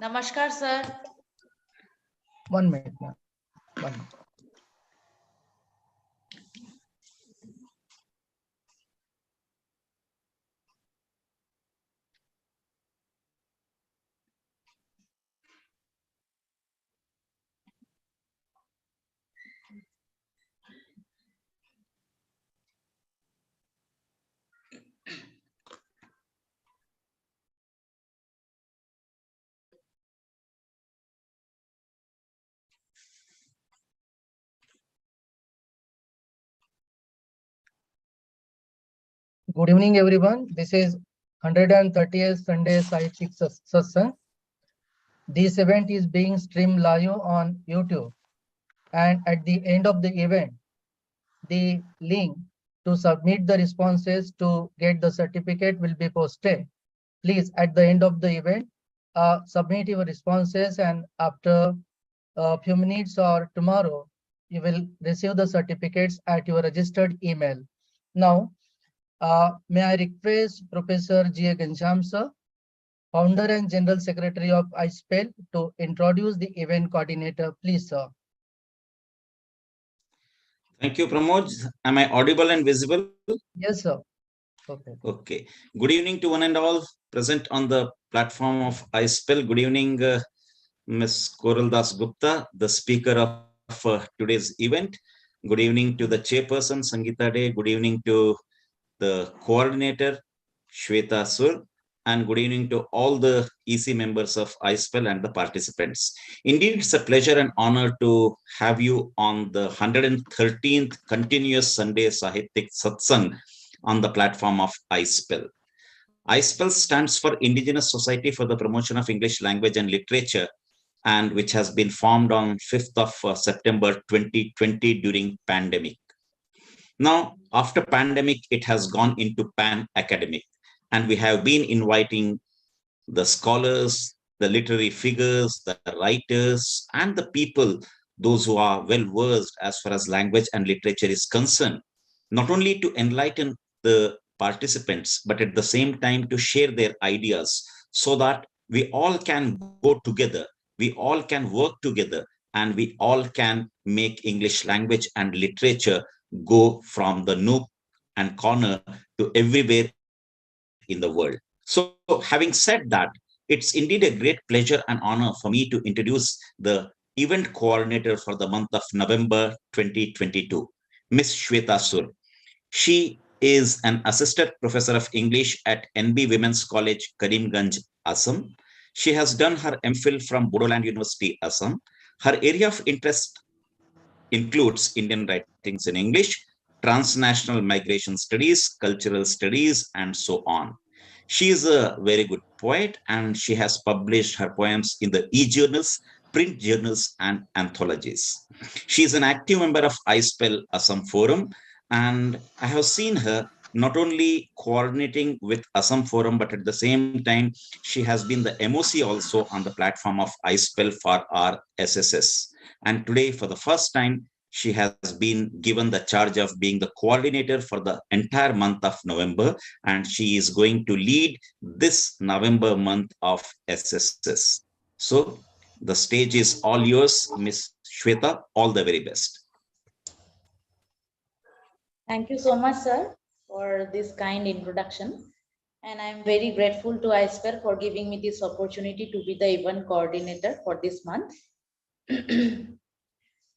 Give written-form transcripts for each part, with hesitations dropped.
Namaskar, sir. 1 minute, ma'am. 1 minute. Good evening, everyone. This is 130th Sunday Sahitik Satsang. This event is being streamed live on YouTube, and at the end of the event, the link to submit the responses to get the certificate will be posted. Please, at the end of the event, submit your responses, and after a few minutes or tomorrow, you will receive the certificates at your registered email. Now, may I request Professor G. Gansham, sir, Founder and General Secretary of iSPELL, to introduce the event coordinator, please, sir. Thank you, Pramod. Am I audible and visible? Yes, sir. Okay. Okay. Good evening to one and all present on the platform of iSPELL. Good evening, Ms. Koral Dasgupta, the speaker of today's event. Good evening to the chairperson, Sangeeta Day. Good evening to the coordinator, Shweta Sur. And good evening to all the EC members of iSPELL and the participants. Indeed, it's a pleasure and honor to have you on the 113th continuous Sunday Sahitik Satsang on the platform of iSPELL. iSPELL stands for Indigenous Society for the Promotion of English Language and Literature, and which has been formed on 5th of September 2020 during pandemic. Now, after pandemic, it has gone into pan-academic, and we have been inviting the scholars, the literary figures, the writers, and the people, those who are well-versed as far as language and literature is concerned, not only to enlighten the participants, but at the same time to share their ideas so that we all can go together, we all can work together, and we all can make English language and literature go from the nook and corner to everywhere in the world. So having said that, it's indeed a great pleasure and honor for me to introduce the event coordinator for the month of November 2022, Ms. Shweta Sur. She is an assistant professor of English at NB Women's College, Karimganj, Assam. She has done her MPhil from Bodoland University, Assam. Her area of interest includes Indian writings in English, transnational migration studies, cultural studies, and so on. She is a very good poet, and she has published her poems in the e-journals, print journals, and anthologies. She is an active member of iSPELL Assam Forum, and I have seen her not only coordinating with Assam Forum, but at the same time, she has been the MOC also on the platform of iSPELL for our SSS. And today, for the first time, she has been given the charge of being the coordinator for the entire month of November, and she is going to lead this November month of SSS. So the stage is all yours, Ms. Shweta. All the very best. Thank you so much, sir, for this kind introduction. And I'm very grateful to iSPELL for giving me this opportunity to be the event coordinator for this month.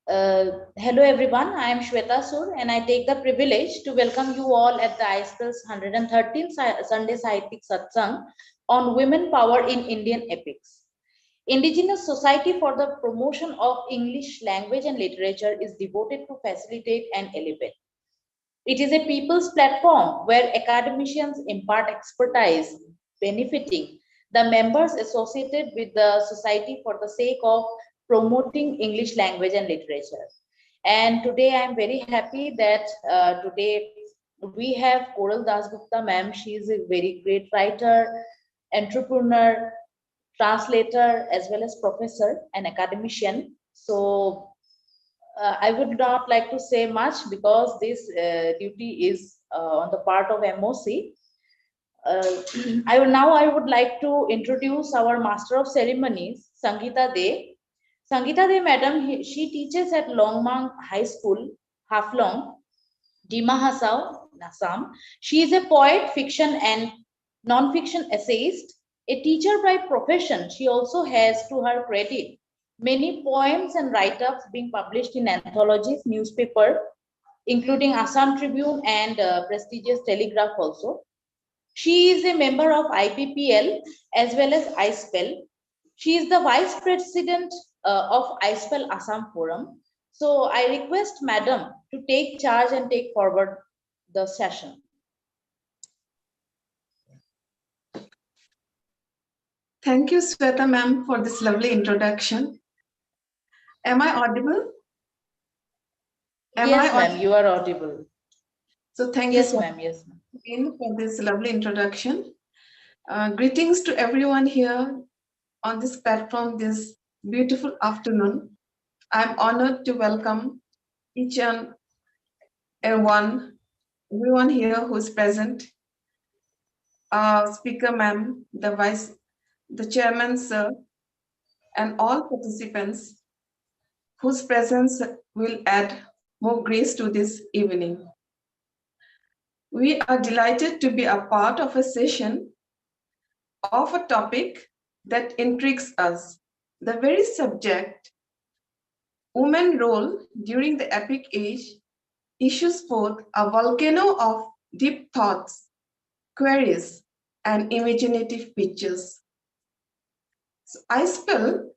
Hello everyone, I am Shweta Sur, and I take the privilege to welcome you all at the iSPELL's 113th Sunday Sahitik Satsang on women power in Indian epics. Indigenous Society for the Promotion of English Language and Literature is devoted to facilitate and elevate. It is a people's platform where academicians impart expertise benefiting the members associated with the society for the sake of promoting English language and literature. And today I am very happy that today we have Koral Dasgupta ma'am. She is a very great writer, entrepreneur, translator, as well as professor and academician. So I would not like to say much because this duty is on the part of MOC. I would like to introduce our Master of Ceremonies, Sangeeta De. Sangeeta De, madam, she teaches at Longmang High School, Haflong, Dima Hasao, Assam. She is a poet, fiction and non-fiction essayist, a teacher by profession. She also has to her credit many poems and write-ups being published in anthologies, newspaper, including Assam Tribune and prestigious Telegraph also. She is a member of IPPL as well as iSPELL. She is the vice president of iSPELL Assam Forum. So I request Madam to take charge and take forward the session. Thank you, Sweta ma'am, for this lovely introduction. Am I audible? Yes, ma'am, you are audible. So thank Yes, you, ma'am. Yes, ma'am. for this lovely introduction. Greetings to everyone here on this platform this beautiful afternoon. I'm honored to welcome each and everyone here who's present. Speaker ma'am, the chairman sir, and all participants whose presence will add more grace to this evening. We are delighted to be a part of a session of a topic that intrigues us. The very subject, women's role during the epic age, issues forth a volcano of deep thoughts, queries, and imaginative pictures. So iSPELL,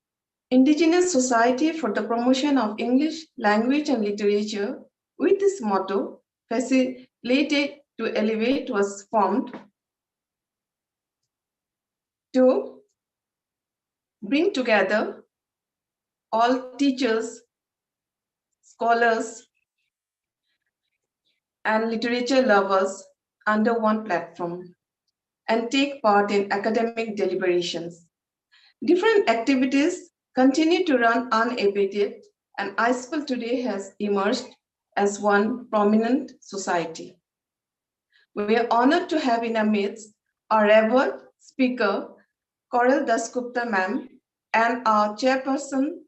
Indigenous Society for the Promotion of English Language and Literature, with this motto, facilitated to elevate, was formed to bring together all teachers, scholars, and literature lovers under one platform and take part in academic deliberations. Different activities continue to run unabated, and iSPELL today has emerged as one prominent society. We are honored to have in our midst our revered speaker, Koral Dasgupta ma'am, and our chairperson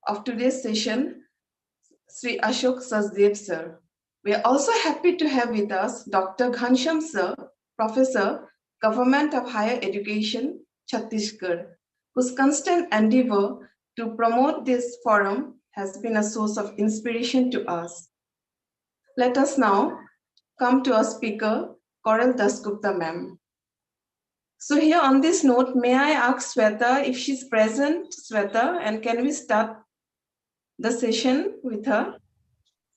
of today's session, Sri Ashok Sachdev sir. We are also happy to have with us Dr. Ghansham sir, Professor, Government of Higher Education, Chhattisgarh, whose constant endeavor to promote this forum has been a source of inspiration to us. Let us now come to our speaker, Koral Dasgupta ma'am. So here on this note, may I ask Sweta if she's present, Sweta, and can we start the session with her?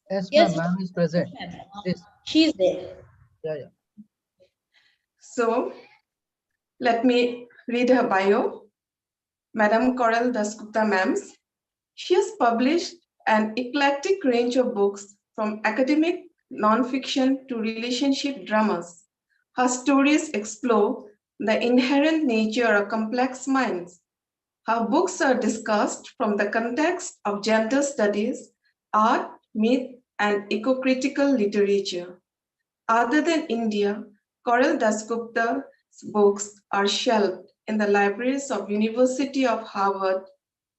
Yes, Yes, ma'am is present. Please. she's there. Yeah. So let me read her bio. Madam Koral Dasgupta ma'am. She has published an eclectic range of books from academic non-fiction to relationship dramas. Her stories explore the inherent nature of complex minds. Her books are discussed from the context of gender studies, art, myth, and eco-critical literature. Other than India, Koral Dasgupta's books are shelved in the libraries of University of Harvard,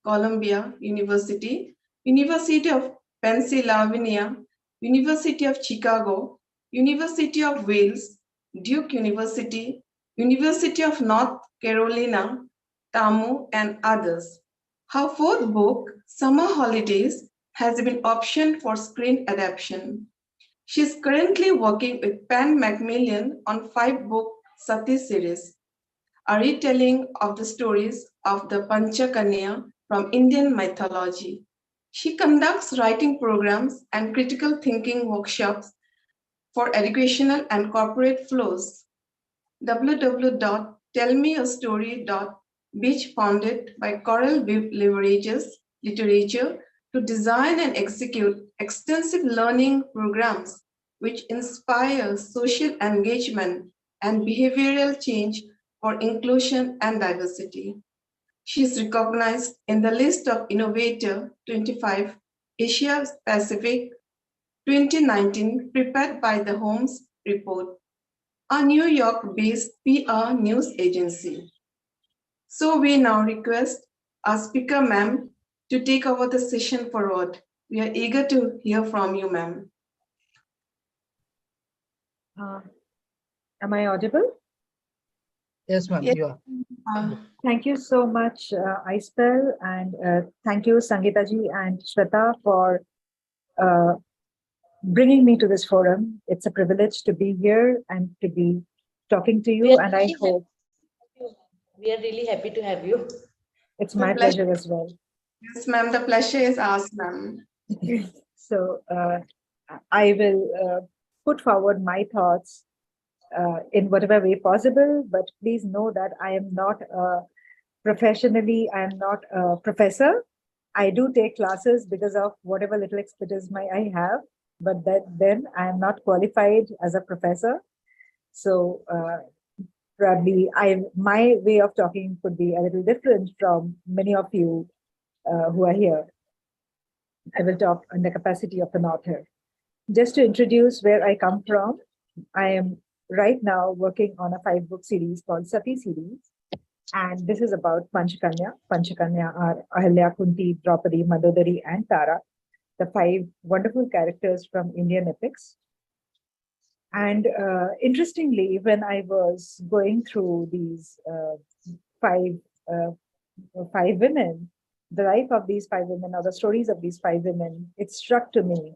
Columbia University, University of Pennsylvania, University of Chicago, University of Wales, Duke University, University of North Carolina, TAMU, and others. Her fourth book, Summer Holidays, has been optioned for screen adaptation. She is currently working with Pan Macmillan on 5-book Sati series, a retelling of the stories of the Panchakanya from Indian mythology. She conducts writing programs and critical thinking workshops for educational and corporate flows. www.tellmeastory.beach, founded by Koral, leverages literature to design and execute extensive learning programs which inspire social engagement and behavioral change for inclusion and diversity. She is recognized in the list of Innovator 25 Asia Pacific 2019 prepared by the Holmes Report. a New York-based PR news agency. So we now request our speaker, ma'am, to take over the session forward. We are eager to hear from you, ma'am. Am I audible? Yes, ma'am, Yes. you are. Thank you so much, iSPELL, and thank you, Sangeeta-ji and Shweta, for bringing me to this forum. It's a privilege to be here and to be talking to you, and I hope we are really happy to have you. it's my pleasure as well. Yes, ma'am, the pleasure is ours, ma'am. So I will put forward my thoughts in whatever way possible, but please know that I am not professionally, I am not a professor. I do take classes because of whatever little expertise I have, but then I am not qualified as a professor. So probably my way of talking could be a little different from many of you who are here. I will talk in the capacity of an author. Just to introduce where I come from, I am right now working on a 5-book series called Sati series. And this is about Panchakanya. Panchakanya are Ahalya, Kunti, Draupadi, Mandodari, and Tara, the 5 wonderful characters from Indian epics. And interestingly, when I was going through these 5 women, the life of these 5 women, or the stories of these 5 women, it struck to me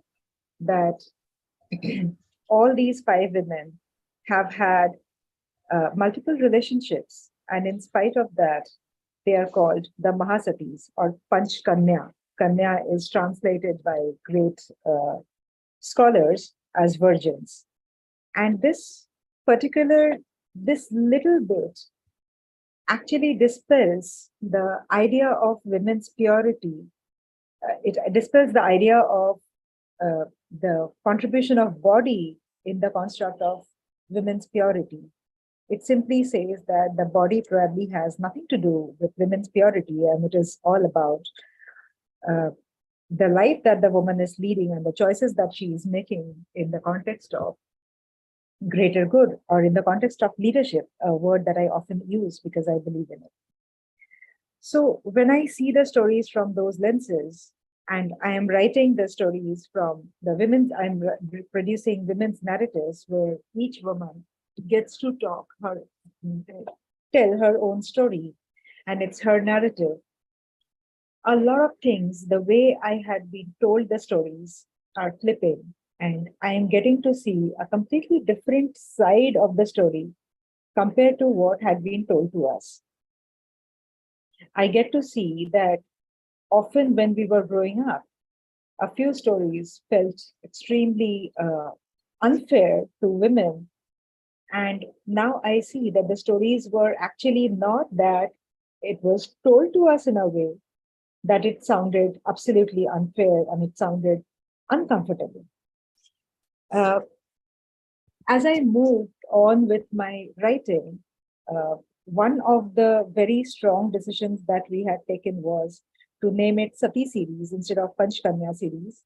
that all these 5 women have had multiple relationships, and in spite of that, they are called the Mahasatis or Panchkanya. Kanya is translated by great scholars as virgins. And this little bit actually dispels the idea of women's purity. It dispels the idea of the contribution of body in the construct of women's purity. It simply says that the body probably has nothing to do with women's purity, and it is all about the life that the woman is leading and the choices that she is making in the context of greater good, or in the context of leadership, a word that I often use because I believe in it. So when I see the stories from those lenses, and I am writing the stories from the women's, I'm producing women's narratives where each woman gets to tell her own story, and it's her narrative. A lot of things, the way I had been told the stories, are flipping, and I am getting to see a completely different side of the story compared to what had been told to us. I get to see that often when we were growing up, a few stories felt extremely unfair to women. And now I see that the stories were actually not that it was told to us in a way that it sounded absolutely unfair and it sounded uncomfortable. As I moved on with my writing, one of the very strong decisions that we had taken was to name it Sati series instead of Panchkanya series.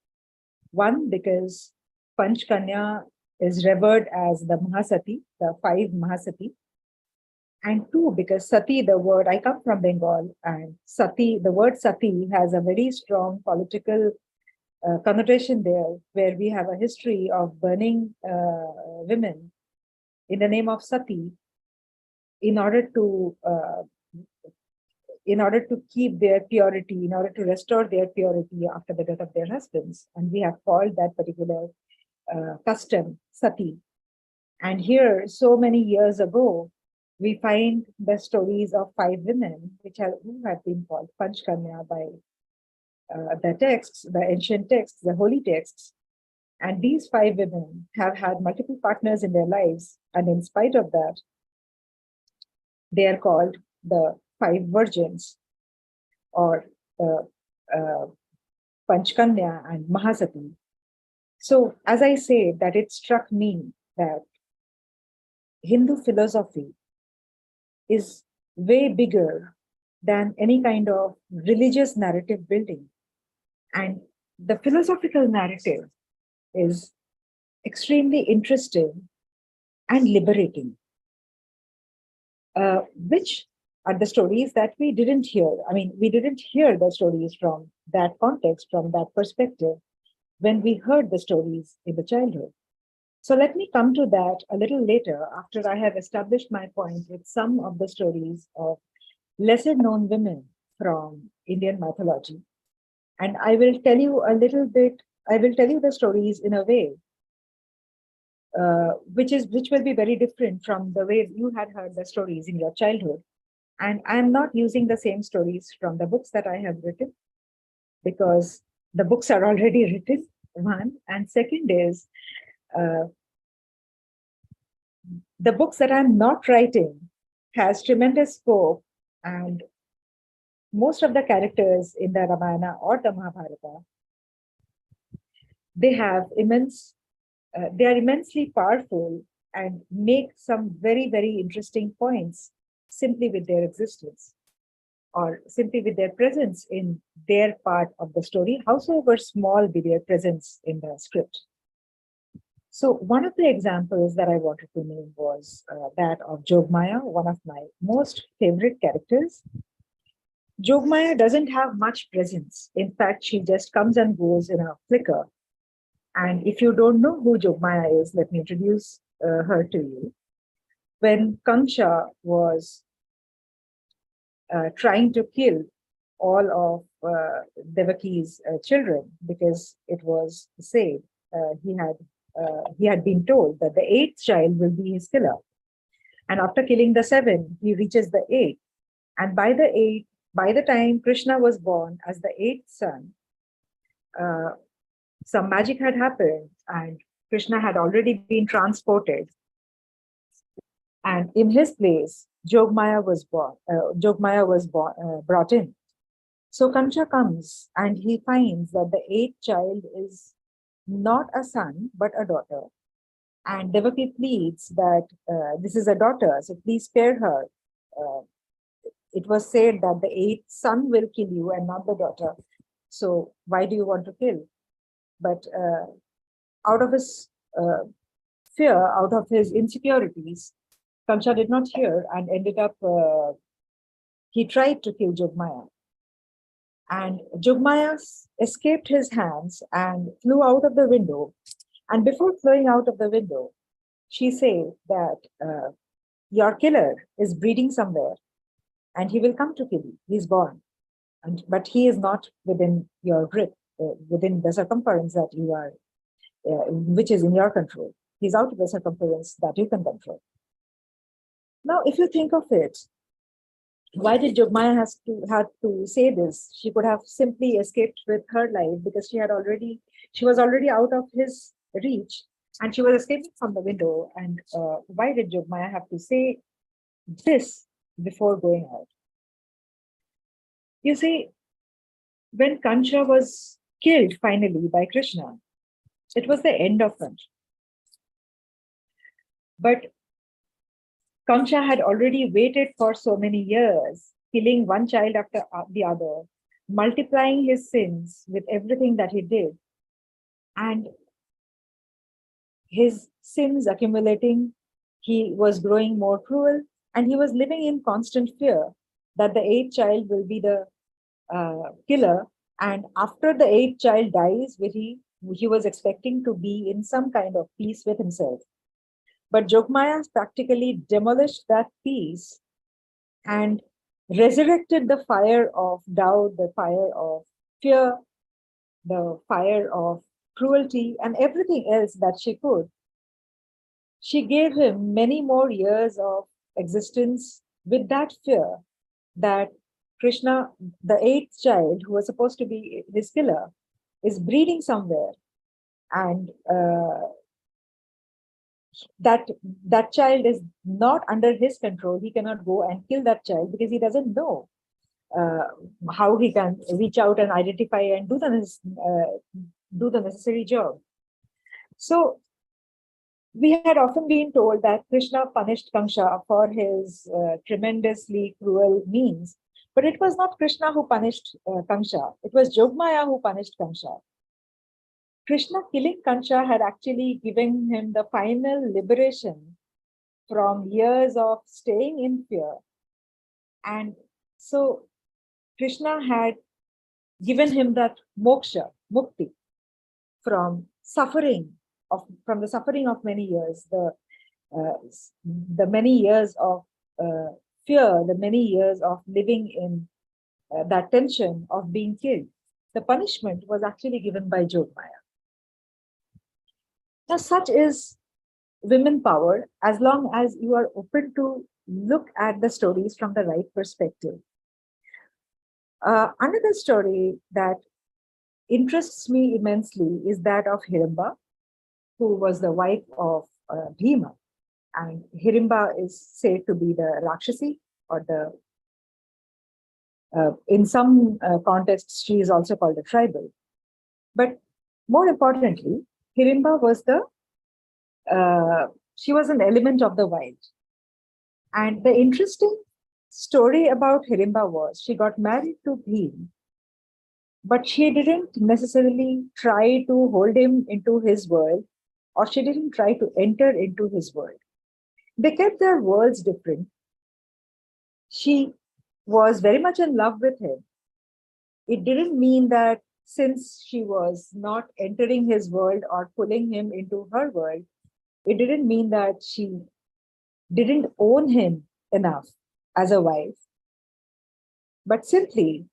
One, because Panchkanya is revered as the Mahasati, the 5 Mahasati. And 2, because Sati, the word, I come from Bengal, and Sati, the word Sati has a very strong political connotation there, where we have a history of burning women in the name of Sati in order to keep their purity, in order to restore their purity after the death of their husbands. And we have called that particular custom Sati. And here, so many years ago, we find the stories of 5 women who have been called Panchkanya by the texts, the ancient texts, the holy texts. And these 5 women have had multiple partners in their lives. And in spite of that, they are called the 5 virgins, or Panchkanya and Mahasati. So as I say, that it struck me that Hindu philosophy is way bigger than any kind of religious narrative building. And the philosophical narrative is extremely interesting and liberating, which are the stories that we didn't hear. I mean, we didn't hear the stories from that context, from that perspective, when we heard the stories in the childhood. So let me come to that a little later after I have established my point with some of the stories of lesser known women from Indian mythology. And I will tell you a little bit, I will tell you the stories in a way which will be very different from the way you had heard the stories in your childhood. And I'm not using the same stories from the books that I have written, because the books are already written, one. And second is, the books that I'm not writing has tremendous scope, and most of the characters in the Ramayana or the Mahabharata, they have they are immensely powerful and make some very, very interesting points simply with their existence or simply with their presence in their part of the story, howsoever small be their presence in the script. So one of the examples that I wanted to name was that of Jogmaya, one of my most favorite characters. Jogmaya doesn't have much presence. In fact, she just comes and goes in a flicker. And if you don't know who Jogmaya is, let me introduce her to you. When Kamsa was trying to kill all of Devaki's children, because it was said he had been told that the eighth child will be his killer. And after killing the seven, he reaches the eighth. And by the time Krishna was born as the eighth son, some magic had happened and Krishna had already been transported. And in his place, Jogmaya was brought in. So Kamsa comes and he finds that the eighth child is not a son, but a daughter. And Devaki pleads that this is a daughter, so please spare her. It was said that the eighth son will kill you and not the daughter. So why do you want to kill? But out of his fear, out of his insecurities, Kamsa did not hear and ended up, he tried to kill Jogmaya. And Jogmaya escaped his hands and flew out of the window. And before flying out of the window, she said that your killer is breeding somewhere and he will come to kill you. He's born. But he is not within your grip, within the circumference that you are, which is in your control. He's out of the circumference that you can control. Now, if you think of it, why did Jogmaya have to say this? She could have simply escaped with her life because she was already out of his reach and she was escaping from the window. And why did Jogmaya have to say this before going out? You see, when Kamsa was killed finally by Krishna, it was the end of Kamsa. But Kamsa had already waited for so many years, killing one child after the other, multiplying his sins with everything that he did. And his sins accumulating, he was growing more cruel, and he was living in constant fear that the eighth child will be the killer. And after the eighth child dies, he was expecting to be in some kind of peace with himself. But Jogmaya practically demolished that peace and resurrected the fire of doubt, the fire of fear, the fire of cruelty, and everything else that she could. She gave him many more years of existence with that fear that Krishna, the eighth child, who was supposed to be his killer, is breeding somewhere. And that child is not under his control. He cannot go and kill that child because he doesn't know how he can reach out and identify and do the necessary job. So we had often been told that Krishna punished Kamsa for his tremendously cruel means, but it was not Krishna who punished Kamsa. It was Jogmaya who punished Kamsa. Krishna killing Kamsa had actually given him the final liberation from years of staying in fear. And so Krishna had given him that moksha, mukti, from from the suffering of many years, the many years of fear, the many years of living in that tension of being killed. The punishment was actually given by Jogmaya. Now, such is women power, as long as you are open to look at the stories from the right perspective. Another story that interests me immensely is that of Hirimba, who was the wife of Bhima. And Hirimba is said to be the Rakshasi, or in some contexts, she is also called a tribal. But more importantly, Hirimba was she was an element of the wild. And the interesting story about Hirimba was she got married to Bhim, but she didn't necessarily try to hold him into his world, or she didn't try to enter into his world. They kept their worlds different. She was very much in love with him. It didn't mean that since she was not entering his world or pulling him into her world, it didn't mean that she didn't own him enough as a wife. But simply,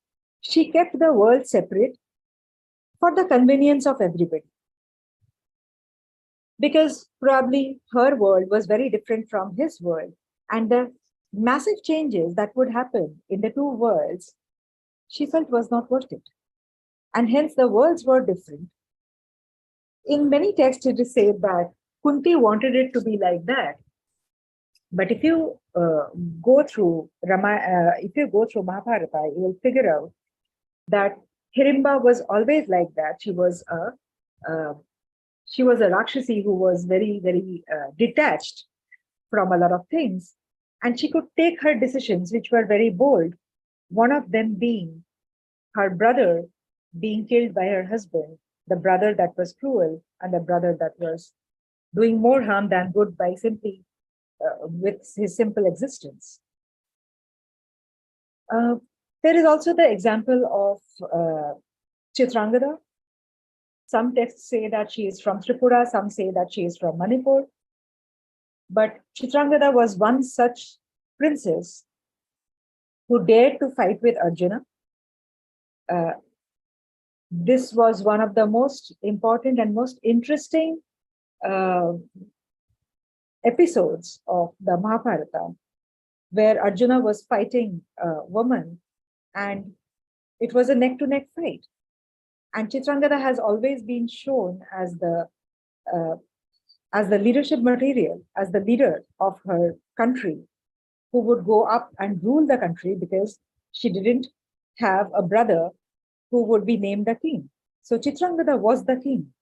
she kept the world separate for the convenience of everybody. Because probably her world was very different from his world, and the massive changes that would happen in the two worlds, she felt was not worth it. And hence the worlds were different. In many texts, it is said that Kunti wanted it to be like that. But if you go through Mahabharata, you will figure out that Hirimba was always like that. She was a Rakshasi who was very, very detached from a lot of things. And she could take her decisions, which were very bold. One of them being her brother being killed by her husband, the brother that was cruel, and the brother that was doing more harm than good by simply with his simple existence. There is also the example of Chitrangada. Some texts say that she is from Tripura, some say that she is from Manipur. But Chitrangada was one such princess who dared to fight with Arjuna. This was one of the most important and most interesting episodes of the Mahabharata, where Arjuna was fighting a woman, and it was a neck-to-neck fight. And Chitrangada has always been shown as the leadership material, as the leader of her country, who would go up and rule the country because she didn't have a brother who would be named the king. So Chitrangada was the king.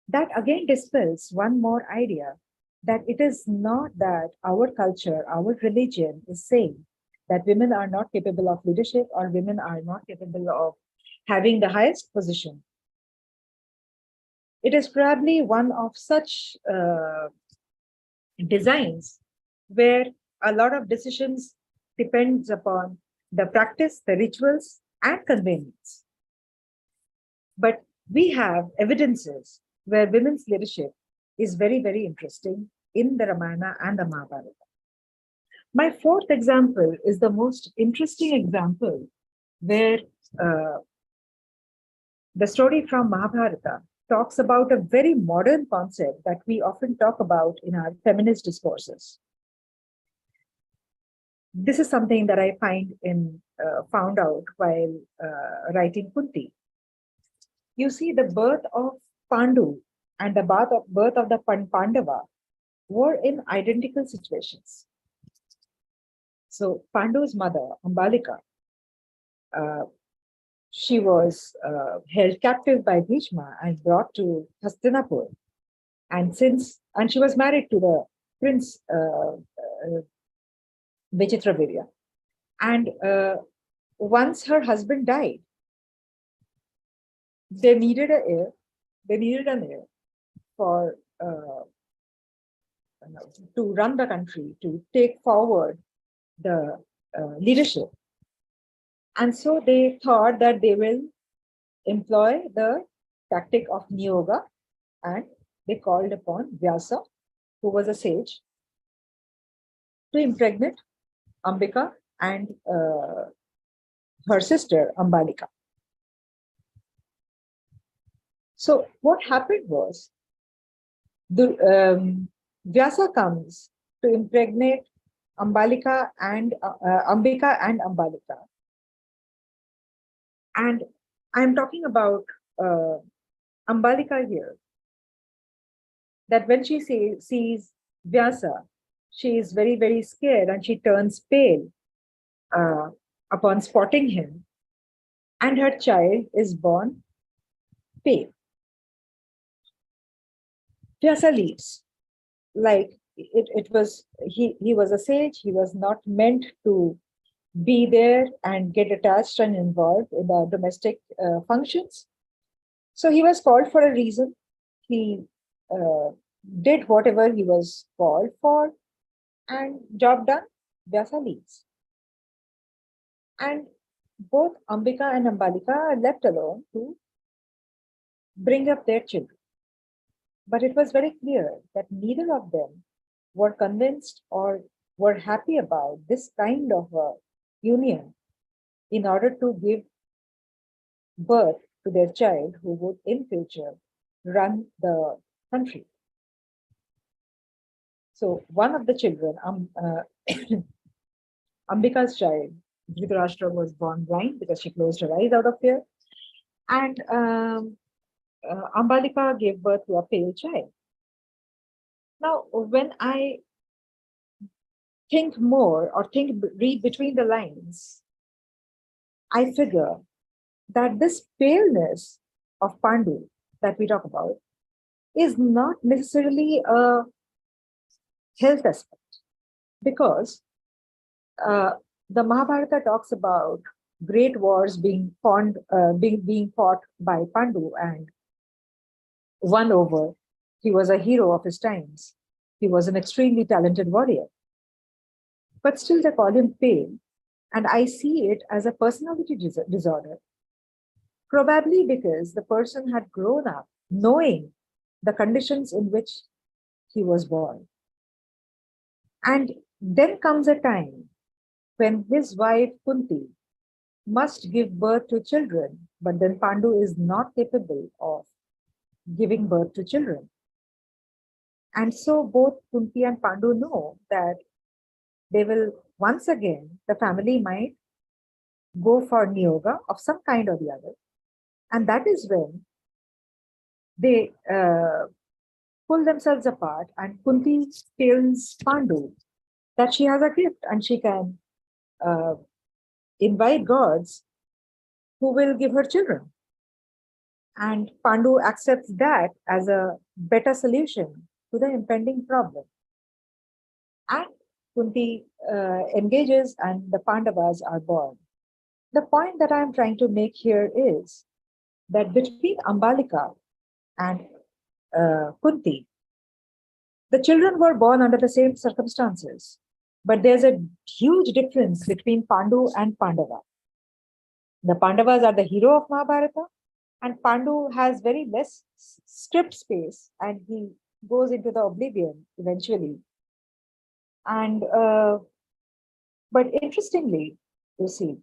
That again dispels one more idea, that it is not that our culture, our religion is saying that women are not capable of leadership or women are not capable of having the highest position. It is probably one of such designs where a lot of decisions depends upon the practice, the rituals, and convenience. But we have evidences where women's leadership is very, very interesting in the Ramayana and the Mahabharata. My fourth example is the most interesting example, where the story from Mahabharata talks about a very modern concept that we often talk about in our feminist discourses. This is something that I found out while writing Kunti. You see, the birth of Pandu and the birth of the Pandava were in identical situations. So Pandu's mother, Ambalika, she was held captive by Bhishma and brought to Hastinapur. And she was married to the prince Vichitravirya. And once her husband died, they needed an heir for to run the country, to take forward the leadership. And so they thought that they will employ the tactic of niyoga, and they called upon Vyasa, who was a sage, to impregnate Ambika and her sister Ambalika. So what happened was, the Vyasa comes to impregnate Ambalika and Ambika and Ambalika. And I'm talking about Ambalika here, that when she sees Vyasa, she is very, very scared and she turns pale upon spotting him, and her child is born pale. Vyasa leaves. Like it was, he was a sage, he was not meant to be there and get attached and involved in the domestic functions. So he was called for a reason. He did whatever he was called for, and job done, Vyasa leaves. And both Ambika and Ambalika are left alone to bring up their children. But it was very clear that neither of them were convinced or were happy about this kind of a union in order to give birth to their child who would in future run the country. So one of the children, Ambika's child, Dhritarashtra, was born blind because she closed her eyes out of fear. And Ambalika gave birth to a pale child. Now, when I think more or read between the lines, I figure that this paleness of Pandu that we talk about is not necessarily a health aspect, because the Mahabharata talks about great wars being fought by Pandu and won over. He was a hero of his times. He was an extremely talented warrior. But still they call him pale, and I see it as a personality disorder, probably because the person had grown up knowing the conditions in which he was born. And then comes a time when his wife Kunti must give birth to children, but then Pandu is not capable of giving birth to children. And so both Kunti and Pandu know that they will, once again, the family might go for niyoga of some kind or the other. And that is when they pull themselves apart, and Kunti tells Pandu that she has a gift and she can invite gods who will give her children. And Pandu accepts that as a better solution to the impending problem. And Kunti engages, and the Pandavas are born. The point that I am trying to make here is that between Ambalika and Kunti, the children were born under the same circumstances, but there's a huge difference between Pandu and Pandava. The Pandavas are the hero of Mahabharata, and Pandu has very less script space, and he goes into the oblivion eventually. And but interestingly, you see,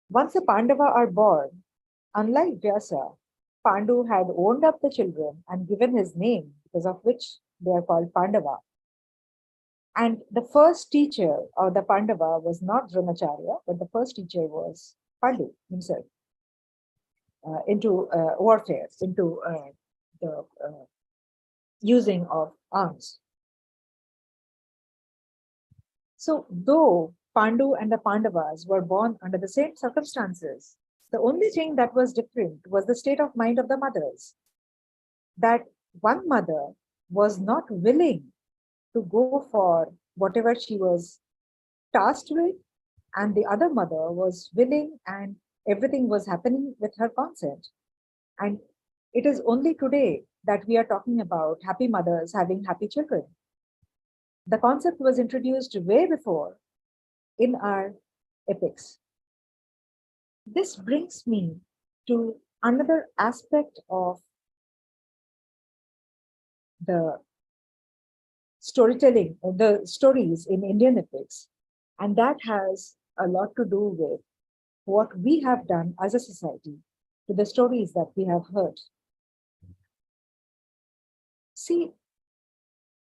once the Pandava are born, unlike Vyasa, Pandu had owned up the children and given his name, because of which they are called Pandava. And the first teacher of the Pandava was not Dronacharya, but the first teacher was Pandu himself, into warfare, into the using of arms. So though Pandu and the Pandavas were born under the same circumstances, the only thing that was different was the state of mind of the mothers. That one mother was not willing to go for whatever she was tasked with, and the other mother was willing, and everything was happening with her consent. And It is only today that we are talking about happy mothers having happy children. The concept was introduced way before in our epics. This brings me to another aspect of the storytelling, the stories in Indian epics, and that has a lot to do with what we have done as a society to the stories that we have heard. See,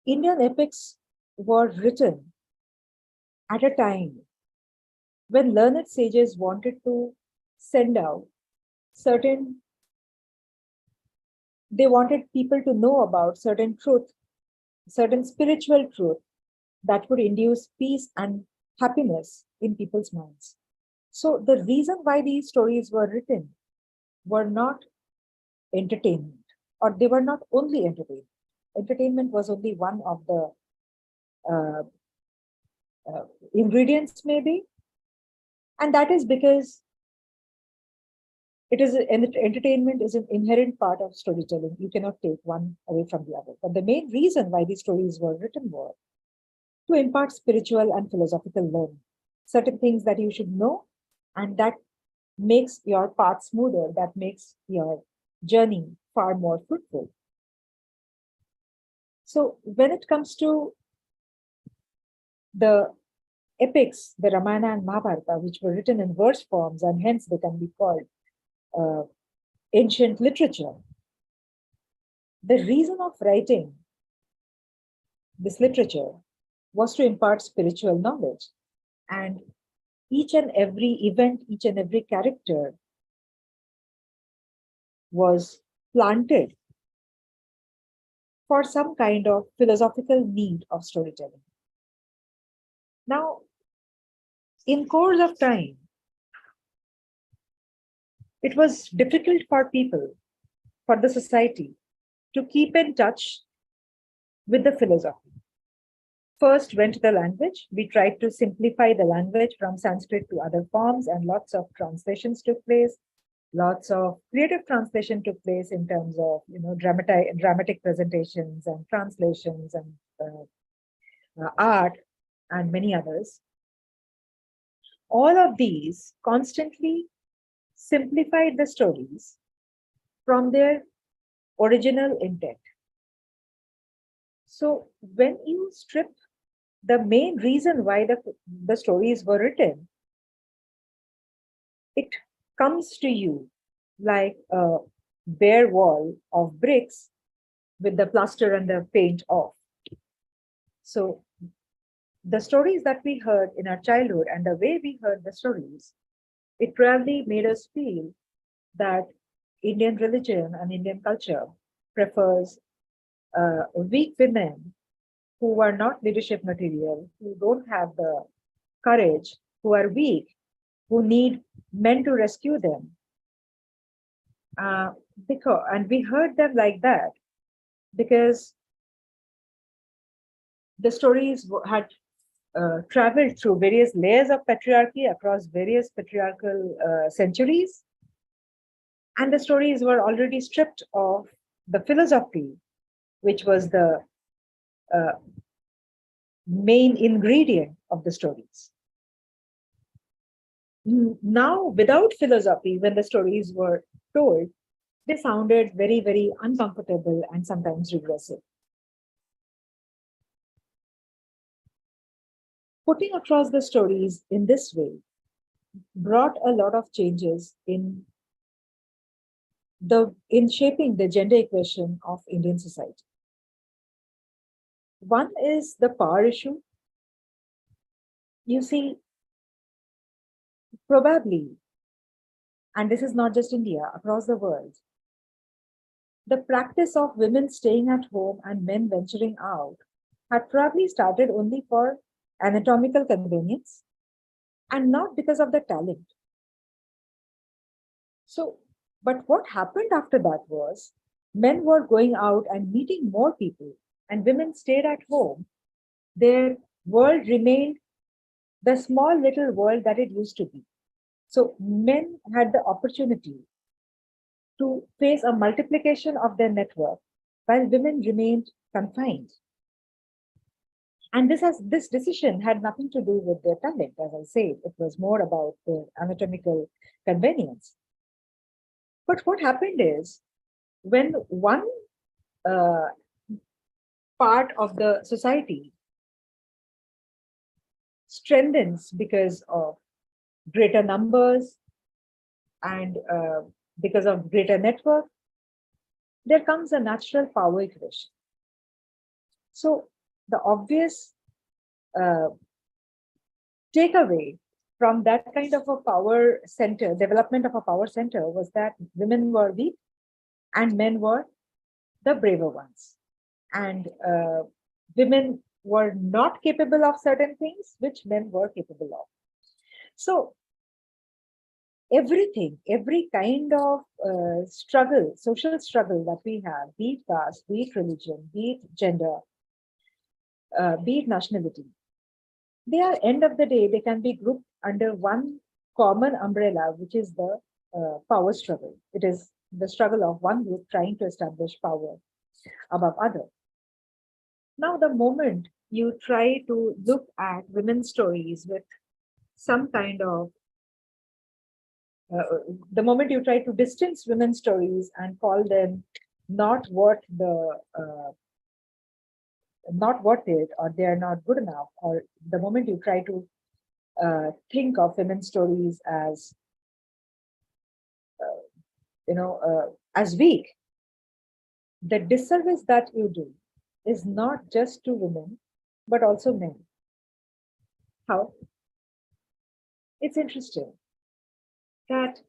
Indian epics were written at a time when learned sages wanted to send out certain, they wanted people to know about certain truth, certain spiritual truth that would induce peace and happiness in people's minds. So the reason why these stories were written were not entertainment, or they were not only entertainment. Entertainment was only one of the uh, ingredients, maybe, and that is because entertainment is an inherent part of storytelling. You cannot take one away from the other. But the main reason why these stories were written were to impart spiritual and philosophical learning, certain things that you should know, and that makes your path smoother, that makes your journey far more fruitful. So when it comes to the epics, the Ramayana and Mahabharata, which were written in verse forms, and hence they can be called ancient literature. The reason of writing this literature was to impart spiritual knowledge, and each and every event, each and every character was planted for some kind of philosophical need of storytelling. Now, in course of time, it was difficult for people, for the society, to keep in touch with the philosophy. First went the language. We tried to simplify the language from Sanskrit to other forms, and lots of translations took place. Lots of creative translation took place in terms of, dramatic presentations and translations and art and many others. All of these constantly simplified the stories from their original intent. So when you strip the main reason why the stories were written, it comes to you like a bare wall of bricks with the plaster and the paint off. So the stories that we heard in our childhood and the way we heard the stories, it probably made us feel that Indian religion and Indian culture prefers weak women who are not leadership material, who don't have the courage, who are weak, who need men to rescue them. And we heard them like that because the stories had traveled through various layers of patriarchy across various patriarchal centuries. And the stories were already stripped of the philosophy, which was the main ingredient of the stories. Now, without philosophy, when the stories were told, they sounded very, very uncomfortable and sometimes regressive. Putting across the stories in this way brought a lot of changes in shaping the gender equation of Indian society. One is the power issue. You see, probably, and this is not just India, across the world, the practice of women staying at home and men venturing out had probably started only for anatomical convenience and not because of the talent. So, but what happened after that was men were going out and meeting more people, and women stayed at home. Their world remained the small little world that it used to be. So men had the opportunity to face a multiplication of their network while women remained confined. And this decision had nothing to do with their talent, as I said. It was more about their anatomical convenience. But what happened is, when one uh, part of the society strengthens because of greater numbers and because of greater network, there comes a natural power equation. So the obvious takeaway from that kind of a power center, development of a power center, was that women were weak and men were the braver ones. And women were not capable of certain things which men were capable of. So everything, every kind of struggle, social struggle that we have, be it caste, be it religion, be it gender, be it nationality, they are, end of the day, they can be grouped under one common umbrella, which is the power struggle. It is the struggle of one group trying to establish power above other. Now, the moment you try to look at women's stories with some kind of the moment you try to distance women's stories and call them not worth the not worth it, or they are not good enough, or the moment you try to think of women's stories as as weak, the disservice that you do is not just to women but also men. How? It's interesting that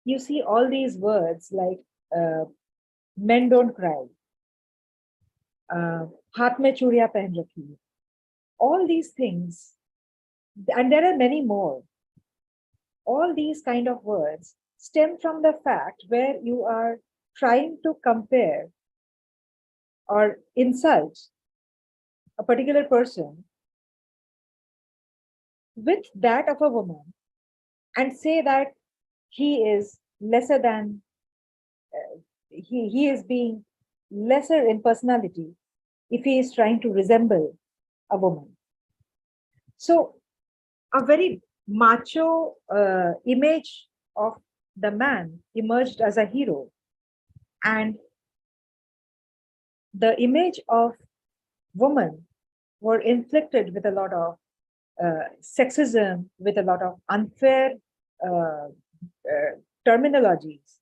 you see all these words like men don't cry, haath mein churiya pehen rakhi, all these things, and there are many more. All these kind of words stem from the fact where you are trying to compare or insult a particular person with that of a woman and say that he is lesser than, he is being lesser in personality if he is trying to resemble a woman. So a very macho image of the man emerged as a hero, and the image of woman were inflicted with a lot of sexism, with a lot of unfair terminologies.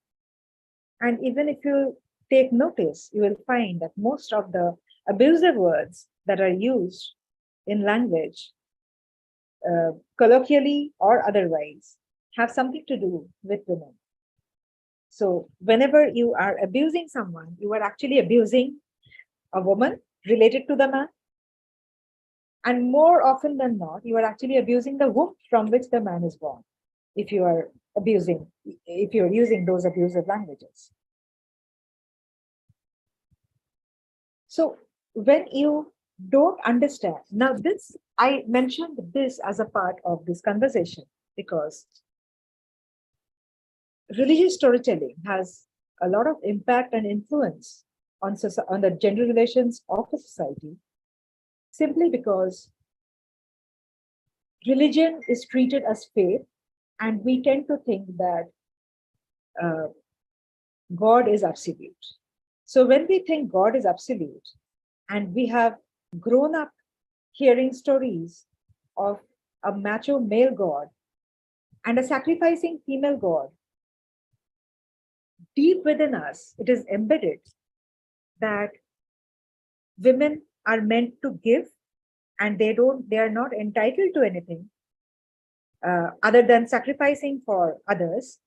And even if you take notice, you will find that most of the abusive words that are used in language, colloquially or otherwise, have something to do with women. So whenever you are abusing someone, you are actually abusing a woman related to the man. And more often than not, you are actually abusing the womb from which the man is born, if you are using those abusive languages. So when you don't understand, now this, I mentioned this as a part of this conversation because religious storytelling has a lot of impact and influence on the gender relations of a society, simply because religion is treated as faith, and we tend to think that God is absolute. So when we think God is absolute, and we have grown up hearing stories of a macho male God and a sacrificing female God, deep within us, it is embedded that women are meant to give, and they are not entitled to anything other than sacrificing for others,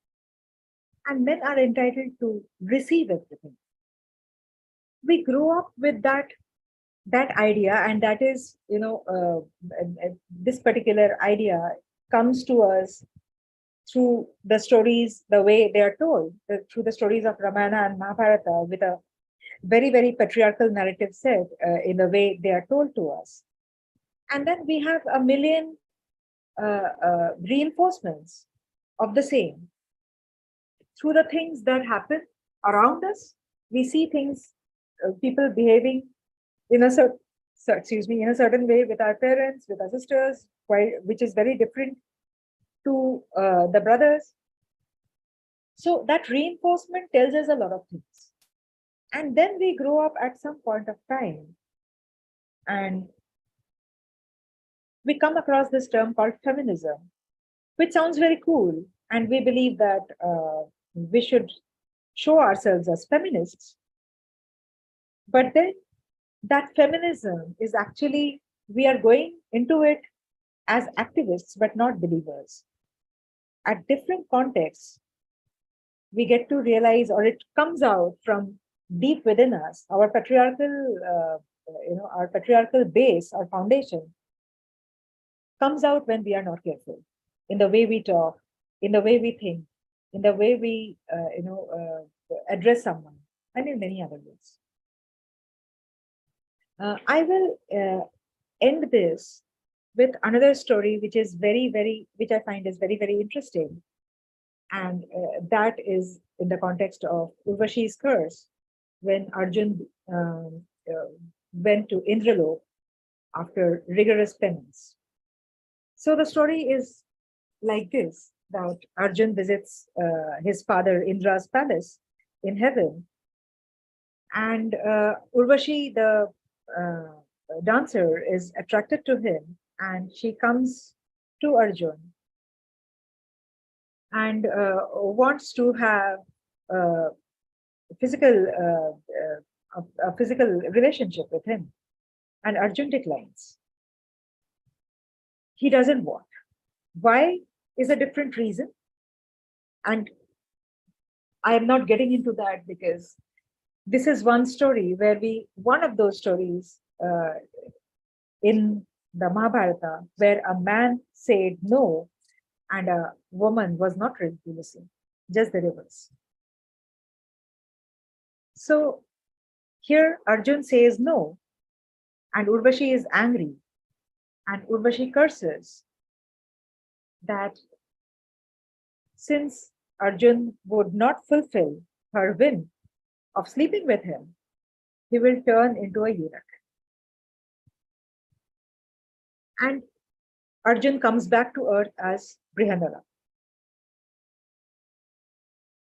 and men are entitled to receive everything. We grow up with that idea, and that is, this particular idea comes to us through the stories, the way they are told, through the stories of Ramayana and Mahabharata, with a very, very patriarchal narrative set in the way they are told to us. And then we have a million reinforcements of the same through the things that happen around us. We see things, people behaving in a in a certain way with our parents, with our sisters, which is very different to the brothers. So that reinforcement tells us a lot of things. And then we grow up at some point of time and we come across this term called feminism, which sounds very cool. And we believe that we should show ourselves as feminists. But then that feminism is actually, we are going into it as activists, but not believers. At different contexts, we get to realize, or it comes out from deep within us, our patriarchal, our patriarchal base or foundation comes out when we are not careful in the way we talk, in the way we think, in the way we, address someone, and in many other ways. I will end this with another story, which is which I find is very, very interesting. And that is in the context of Urvashi's curse, when Arjun went to Indralok after rigorous penance. So the story is like this, that Arjun visits his father Indra's palace in heaven. And Urvashi, the dancer, is attracted to him, and she comes to Arjun and wants to have a physical relationship with him, and Arjun declines. He doesn't want. Why is a different reason, and I am not getting into that because this is one story where one of those stories in the Mahabharata, where a man said no and a woman was not ready to listen, just the reverse. So here Arjun says no, and Urvashi is angry, and Urvashi curses that since Arjun would not fulfill her whim of sleeping with him, he will turn into a eunuch. And Arjun comes back to earth as Brihandala.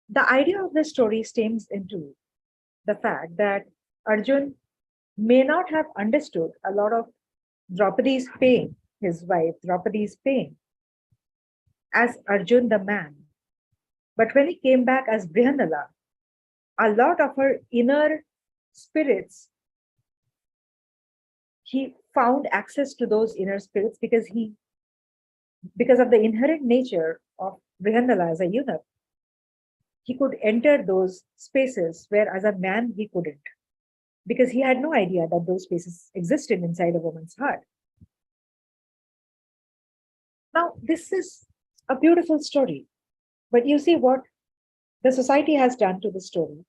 The idea of this story stems into the fact that Arjun may not have understood a lot of Draupadi's pain, his wife Draupadi's pain, as Arjun the man. But when he came back as Brihandala, a lot of her inner spirits, he found access to those inner spirits because of the inherent nature of Brihandala as a eunuch. He could enter those spaces where as a man he couldn't, because he had no idea that those spaces existed inside a woman's heart. Now, this is a beautiful story, but you see what the society has done to the story.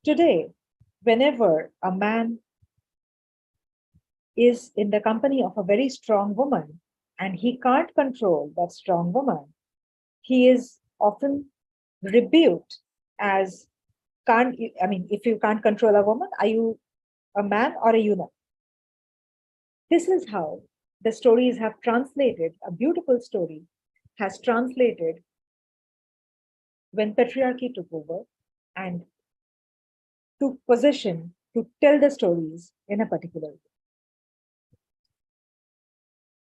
Today, whenever a man is in the company of a very strong woman and he can't control that strong woman, he is often rebuked as, if you can't control a woman, are you a man or a eunuch? This is how the stories have translated, a beautiful story has translated when patriarchy took over and took possession to tell the stories in a particular way.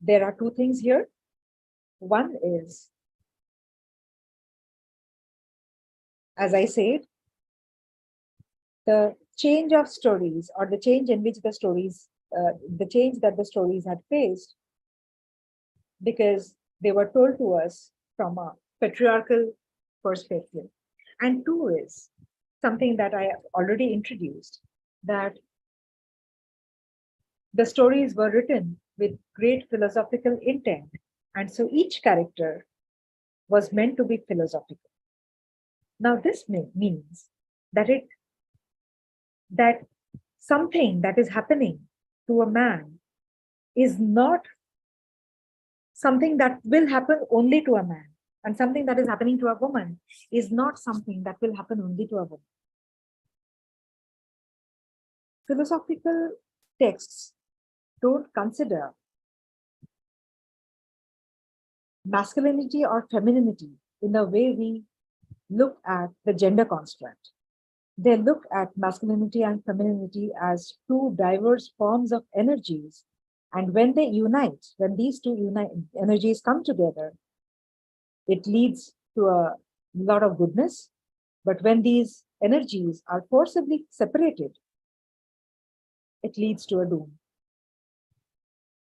There are two things here. One is, as I said, the change of stories, or the change in which the stories, the change that the stories had faced, because they were told to us from a patriarchal perspective. And two is something that I have already introduced, that the stories were written with great philosophical intent. And so each character was meant to be philosophical. Now this means that that something that is happening to a man is not something that will happen only to a man. And something that is happening to a woman is not something that will happen only to a woman. Philosophical texts don't consider masculinity or femininity in the way we look at the gender construct. They look at masculinity and femininity as two diverse forms of energies. And when they unite, when these two energies come together, it leads to a lot of goodness. But when these energies are forcibly separated, it leads to a doom.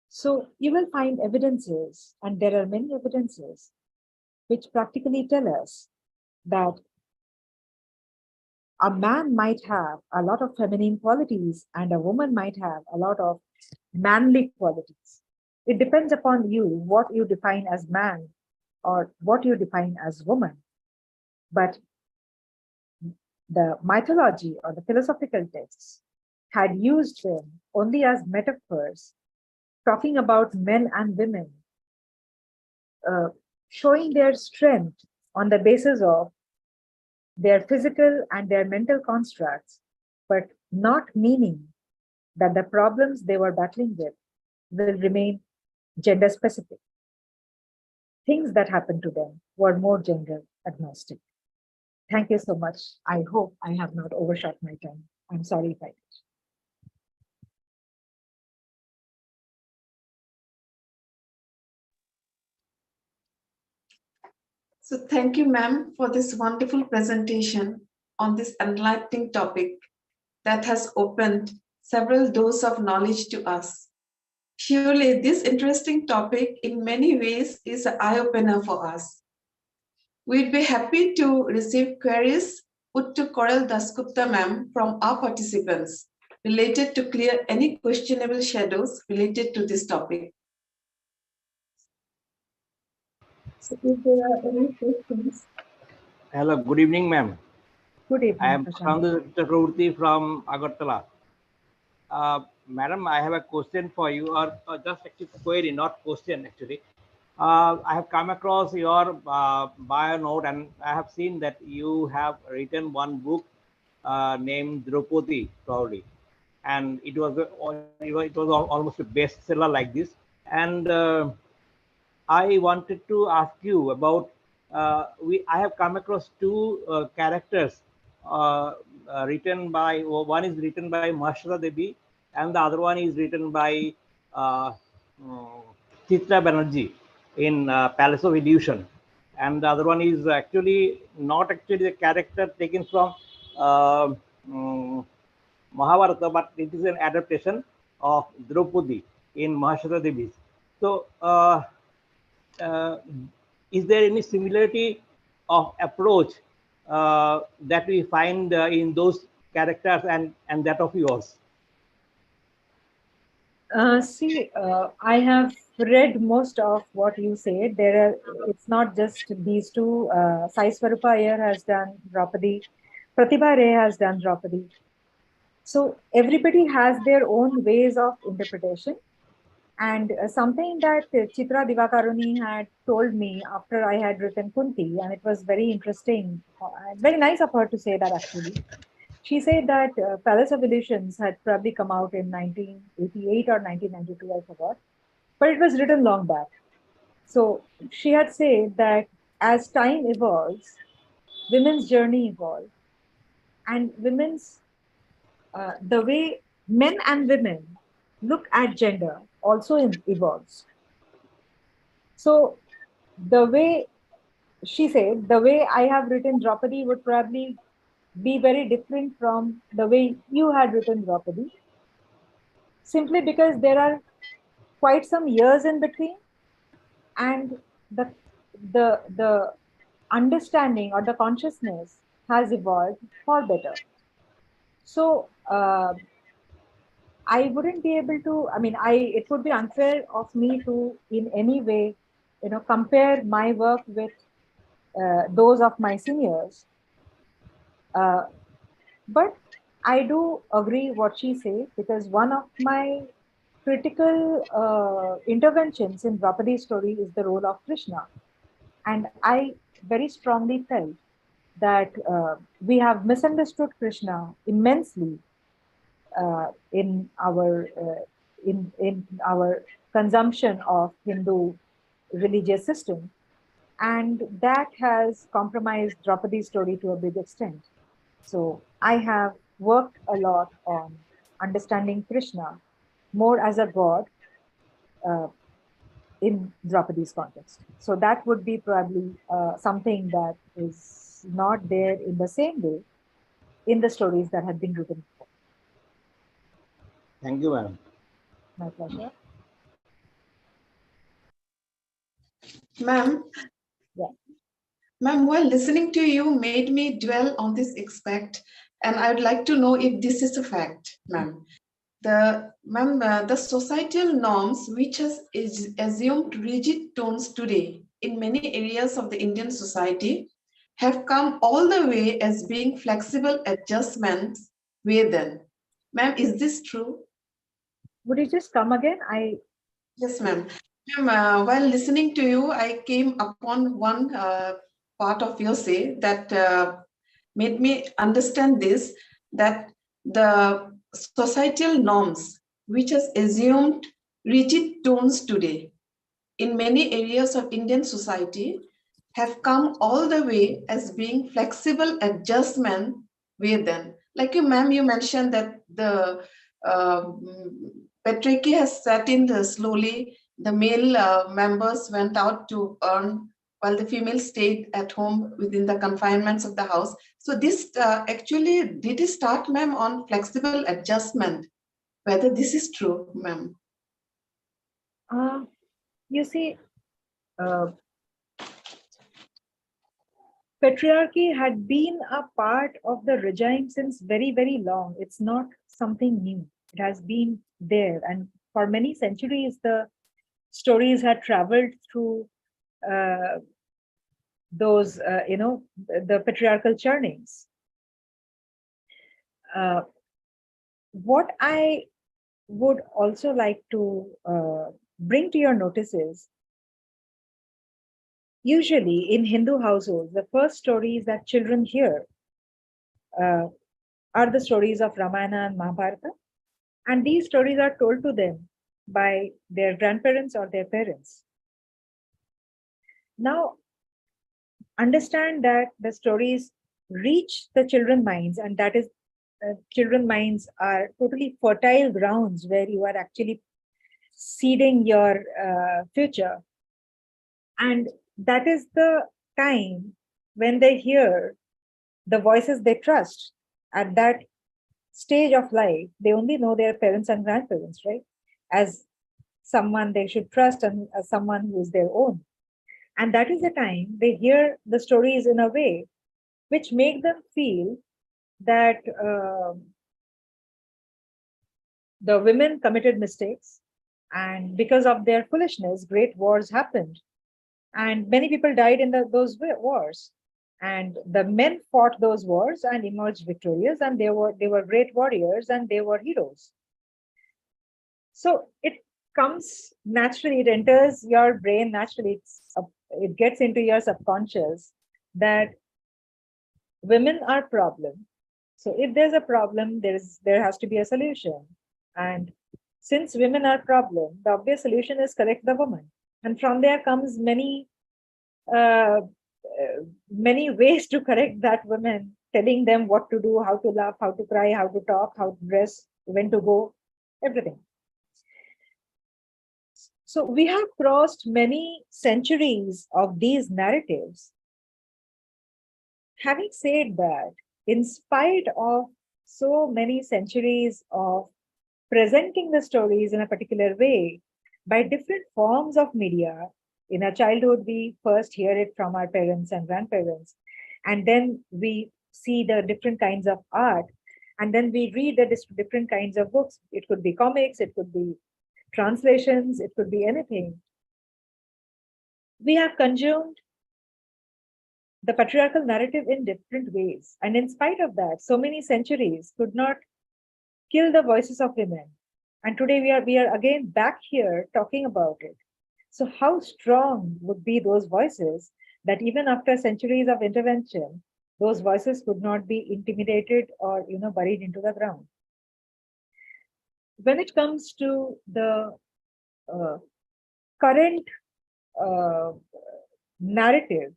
So you will find evidences, and there are many evidences, which practically tell us that a man might have a lot of feminine qualities and a woman might have a lot of manly qualities. It depends upon you what you define as man or what you define as woman. But the mythology or the philosophical texts had used them only as metaphors, talking about men and women, showing their strength on the basis of their physical and their mental constructs, but not meaning that the problems they were battling with will remain gender specific. Things that happened to them were more gender agnostic. Thank you so much. I hope I have not overshot my time. I'm sorry if I did. So thank you, ma'am, for this wonderful presentation on this enlightening topic that has opened several doors of knowledge to us. Surely this interesting topic in many ways is an eye-opener for us. We'd be happy to receive queries put to Koral Dasgupta ma'am from our participants related to clear any questionable shadows related to this topic. So if there are any questions. Hello, good evening, ma'am. Good evening, I am Prashant. Prashant Chakraborty from Agartala. Madam, I have a question for you, or just actually query, not question actually. I have come across your bio note, and I have seen that you have written one book named Draupadi, probably, and it was almost a bestseller like this. And I wanted to ask you about I have come across two characters written by, one is written by Mahashra Devi and the other one is written by uh, um, Chitra Banerjee in Palace of Illusion, and the other one is actually not actually the character taken from Mahabharata, but it is an adaptation of Draupadi in Mahashra Devi's. So uh, is there any similarity of approach that we find in those characters and that of yours? I have read most of what you said. It's not just these two. Sai Swarupa Iyer has done Draupadi, Pratibha Ray has done Draupadi. So everybody has their own ways of interpretation. And something that Chitra Divakaruni had told me after I had written Kunti, and it was very interesting, very nice of her to say that actually. She said that Palace of Illusions had probably come out in 1988 or 1992, I forgot, but it was written long back. So she had said that as time evolves, women's journey evolves, and the way men and women look at gender also evolves. So the way she said, the way I have written Draupadi would probably be very different from the way you had written Draupadi, simply because there are quite some years in between, and the understanding or the consciousness has evolved for better. So I wouldn't be able to. I mean, it would be unfair of me to in any way, compare my work with those of my seniors. But I do agree what she said, because one of my critical interventions in Draupadi's story is the role of Krishna. And I very strongly felt that we have misunderstood Krishna immensely in our consumption of Hindu religious system, and that has compromised Draupadi's story to a big extent. So I have worked a lot on understanding Krishna more as a god uh, in Draupadi's context. So that would be probably something that is not there in the same way in the stories that have been written before. Thank you, madam. My pleasure. Ma'am, Yeah. ma'am, while listening to you made me dwell on this aspect, and I would like to know if this is a fact, ma'am. The societal norms which is assumed rigid tones today in many areas of the Indian society have come all the way as being flexible adjustments way then. Ma'am, is this true? Would you just come again? Yes, ma'am. Ma'am, while listening to you, I came upon one part of your say that made me understand this, that the societal norms, which has assumed rigid tones today in many areas of Indian society, have come all the way as being flexible adjustment way then. Like you, ma'am, you mentioned that the patriarchy has set in slowly. The male members went out to earn while the female stayed at home within the confinements of the house. So this actually did it start, ma'am, on flexible adjustment. Whether this is true, ma'am? You see, uh, patriarchy had been a part of the regime since very, very long. It's not something new. It has been there. And for many centuries, the stories had traveled through uh, those, the patriarchal churnings. What I would also like to bring to your notice is, usually in Hindu households, the first stories that children hear uh, are the stories of Ramayana and Mahabharata. And these stories are told to them by their grandparents or their parents. Now, understand that the stories reach the children's minds, and that is, children's minds are totally fertile grounds where you are actually seeding your future. And that is the time when they hear the voices they trust. At that stage of life, they only know their parents and grandparents, right? As someone they should trust and as someone who is their own. And that is the time they hear the stories in a way which make them feel that the women committed mistakes, and because of their foolishness, great wars happened. And many people died in those wars. And the men fought those wars and emerged victorious, and they were great warriors and they were heroes. So it comes naturally, it enters your brain naturally, it gets into your subconscious that women are problem. So if there's a problem, there has to be a solution. And since women are problem, the obvious solution is correct the woman. And from there comes many ways to correct that woman, telling them what to do, how to laugh, how to cry, how to talk, how to dress, when to go, everything. So we have crossed many centuries of these narratives. Having said that, in spite of so many centuries of presenting the stories in a particular way by different forms of media, in our childhood, we first hear it from our parents and grandparents, and then we see the different kinds of art, and then we read the different kinds of books. It could be comics, it could be translations, it could be anything. We have consumed the patriarchal narrative in different ways. And in spite of that, so many centuries could not kill the voices of women. And today we are again back here talking about it. So how strong would be those voices that even after centuries of intervention, those voices could not be intimidated or buried into the ground. When it comes to the current narrative,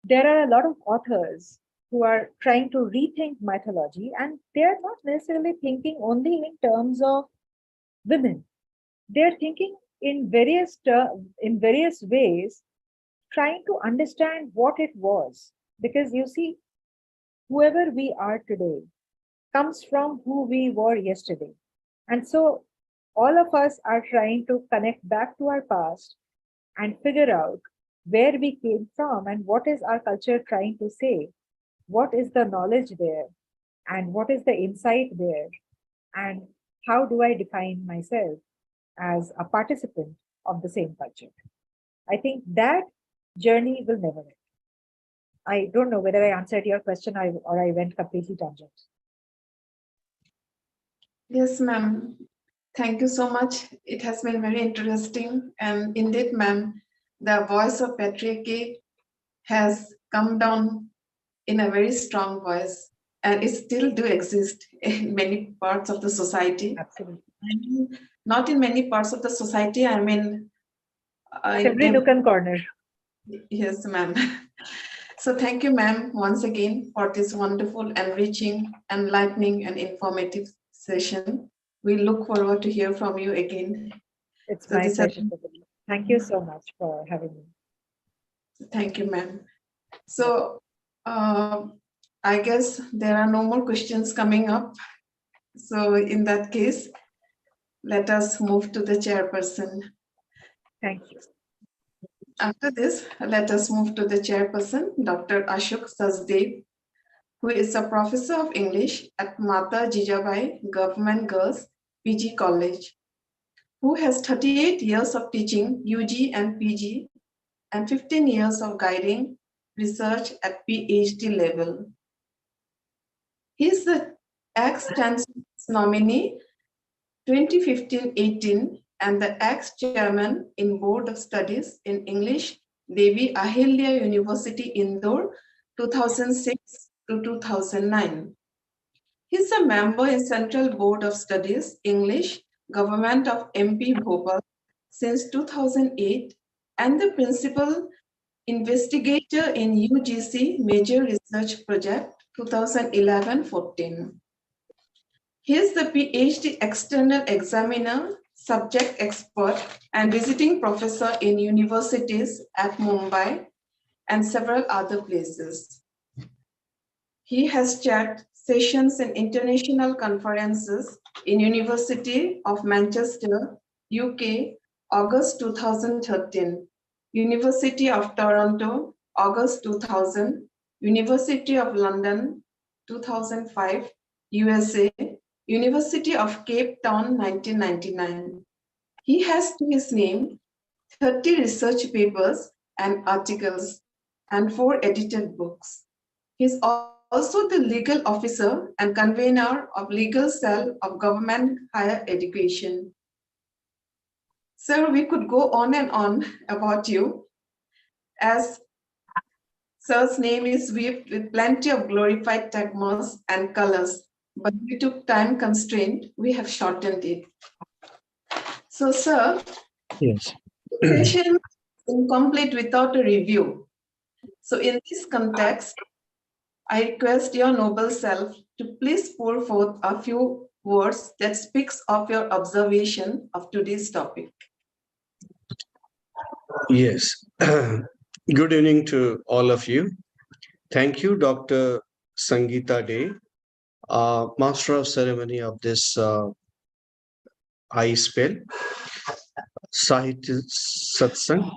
there are a lot of authors who are trying to rethink mythology, and they are not necessarily thinking only in terms of women. They are thinking in various ways, trying to understand what it was. Because you see, whoever we are today comes from who we were yesterday. And so all of us are trying to connect back to our past and figure out where we came from and what is our culture trying to say, what is the knowledge there, and what is the insight there, and how do I define myself as a participant of the same culture. I think that journey will never end. I don't know whether I answered your question or I went completely tangent. Yes, ma'am. Thank you so much. It has been very interesting. And indeed, ma'am, the voice of patriarchy has come down in a very strong voice, and it still do exist in many parts of the society. Absolutely. Not in many parts of the society, I mean, every nook and corner. Yes, ma'am. So thank you, ma'am, once again for this wonderful, enriching, enlightening, and informative session. We look forward to hear from you again. It's my pleasure. Thank you so much for having me. Thank you, ma'am. So I guess there are no more questions coming up. So in that case, let us move to the chairperson. Thank you. After this, let us move to the chairperson, Dr. Ashok Sachdev, who is a professor of English at Mata Jijabai Government Girls PG College, who has 38 years of teaching UG and PG and 15 years of guiding research at PhD level. He is the ex-chancellor nominee 2015-18 and the ex-chairman in Board of Studies in English, Devi Ahilya University, Indore, 2006 to 2009. He's a member in Central Board of Studies, English, Government of MP Bhopal since 2008 and the principal investigator in UGC Major Research Project 2011-14. He is the PhD external examiner, subject expert, and visiting professor in universities at Mumbai and several other places. He has chaired sessions in international conferences in University of Manchester, UK, August 2013, University of Toronto, August 2000, University of London, 2005, USA, University of Cape Town, 1999. He has to his name 30 research papers and articles and 4 edited books. He's also the legal officer and convener of Legal Cell of Government Higher Education. Sir, we could go on and on about you, as Sir's name is weaved with plenty of glorified tagmas and colors, but due to time constraint, we have shortened it. So, sir, yes, session is incomplete without a review. So, in this context, I request your noble self to please pour forth a few words that speaks of your observation of today's topic. yes. Good evening to all of you. Thank you, Dr. Sangeeta Day, Master of Ceremony of this iSPELL Sahitya Satsang.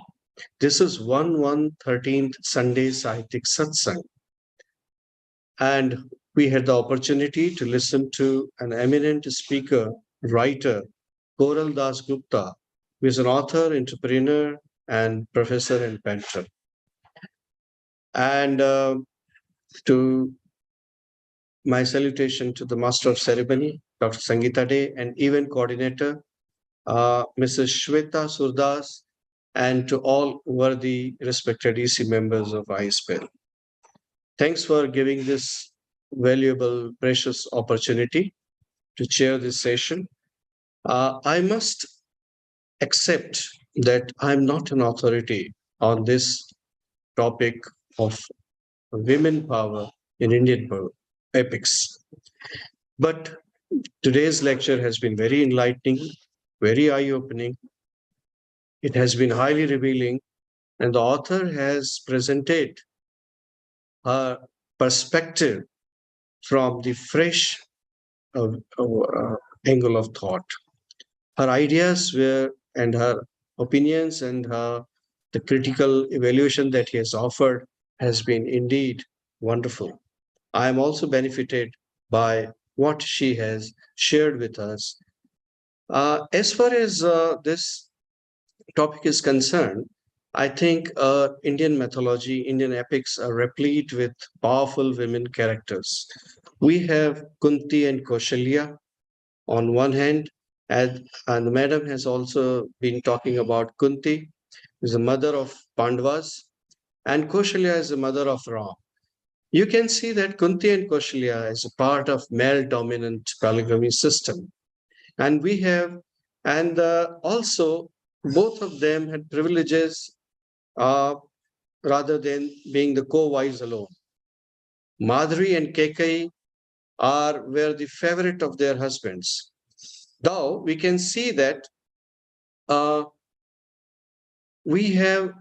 This is 1/1/13th Sunday Sahityik Satsang. And we had the opportunity to listen to an eminent speaker, writer, Koral Dasgupta, who is an author, entrepreneur, and professor and mentor. And to my salutation to the Master of Ceremony, Dr. Sangeeta Day, and event coordinator, Mrs. Shweta Surdas, and to all worthy respected EC members of iSPELL. Thanks for giving this valuable, precious opportunity to chair this session. I must accept that I'm not an authority on this topic of women power in Indian epics. But today's lecture has been very enlightening, very eye-opening. It has been highly revealing, and the author has presented her perspective from the fresh angle of thought. Her ideas were, and her opinions and the critical evaluation that he has offered has been indeed wonderful. I am also benefited by what she has shared with us. As far as this topic is concerned, I think Indian mythology, Indian epics are replete with powerful women characters. We have Kunti and Kaushalya on one hand, and the madam has also been talking about Kunti, who is the mother of Pandavas, and Kaushalya is the mother of Ram. You can see that Kunti and Kaushalya is a part of male-dominant polygamy system. And we have, and also both of them had privileges rather than being the co-wives alone. Madhuri and Kekai were the favorite of their husbands. Though we can see that we have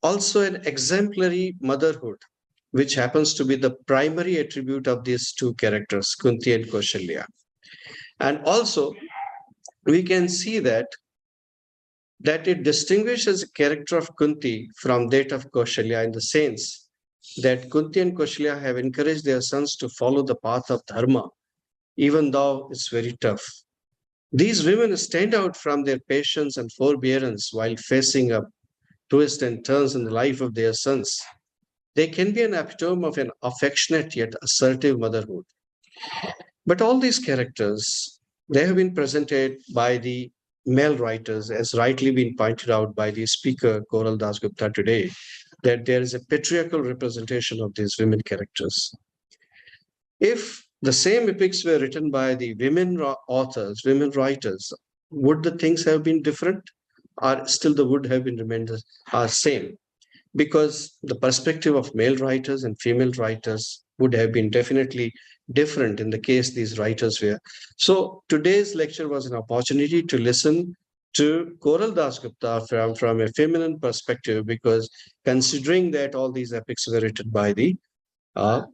also an exemplary motherhood, which happens to be the primary attribute of these two characters, Kunti and Kaushalya. And also, we can see that it distinguishes the character of Kunti from that of Kaushalya in the sense that Kunti and Kaushalya have encouraged their sons to follow the path of dharma, even though it's very tough. These women stand out from their patience and forbearance while facing up twists and turns in the life of their sons. They can be an epitome of an affectionate yet assertive motherhood. But all these characters, they have been presented by the male writers, as rightly been pointed out by the speaker, Koral Dasgupta today, that there is a patriarchal representation of these women characters. If the same epics were written by the women authors, women writers, would the things have been different? Or still the would have been remained the same? Because the perspective of male writers and female writers would have been definitely different in the case these writers were. So today's lecture was an opportunity to listen to Koral Dasgupta from a feminine perspective, because considering that all these epics were written by the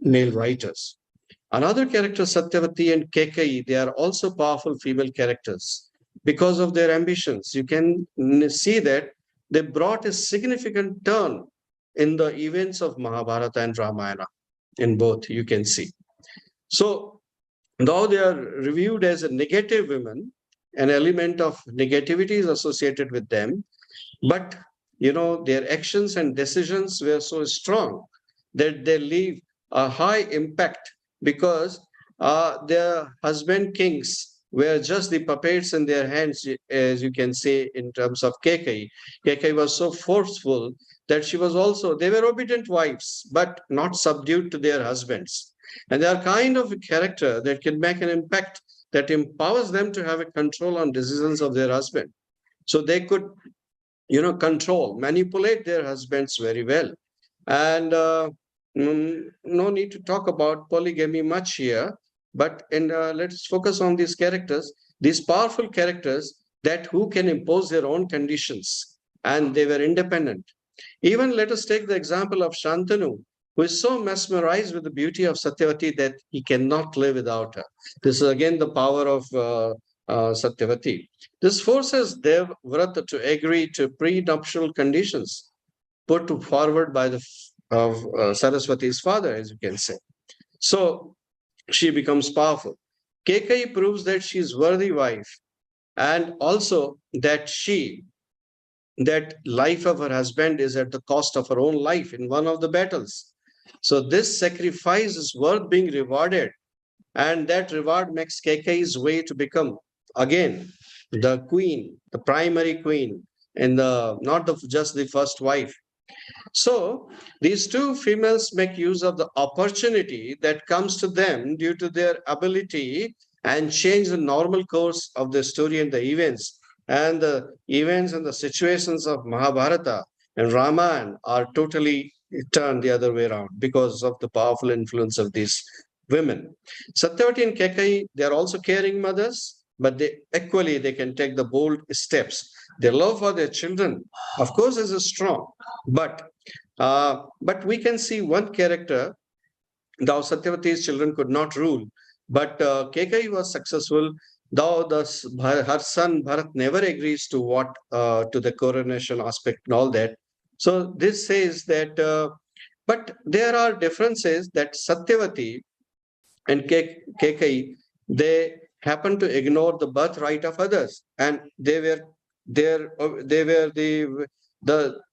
male writers. Another character, Satyavati and Kekai, they are also powerful female characters because of their ambitions. You can see that they brought a significant turn in the events of Mahabharata and Ramayana. In both, you can see. So, though they are reviewed as a negative women, an element of negativity is associated with them, but their actions and decisions were so strong that they leave a high impact, because their husband kings were just the puppets in their hands, as you can say in terms of Kekai. Kekai was so forceful that they were obedient wives, but not subdued to their husbands. And they are kind of a character that can make an impact that empowers them to have a control on decisions of their husband. So they could, control, manipulate their husbands very well. And no need to talk about polygamy much here, but let's focus on these characters, these powerful characters that who can impose their own conditions, and they were independent. Even let us take the example of Shantanu, who is so mesmerized with the beauty of Satyavati that he cannot live without her. This is again the power of Satyavati. This forces Devrata to agree to prenuptial conditions put forward by the Saraswati's father, as you can say. So she becomes powerful. Kekai proves that she is worthy wife, and also that life of her husband is at the cost of her own life in one of the battles. So this sacrifice is worth being rewarded, and that reward makes Kekai's way to become again the queen, the primary queen, in the not just the first wife. So these two females make use of the opportunity that comes to them due to their ability and change the normal course of the story and the events. And the events and the situations of Mahabharata and Ramayana are totally turned the other way around because of the powerful influence of these women. Satyavati and Kekai, they are also caring mothers, but they can take the bold steps. Their love for their children, of course, is strong, but we can see one character. Thou Satyavati's children could not rule, but Kekai was successful. Though her son Bharat never agrees to to the coronation aspect and all that. So this says that, but there are differences that Satyavati and Kekai, they happen to ignore the birthright of others, and they were the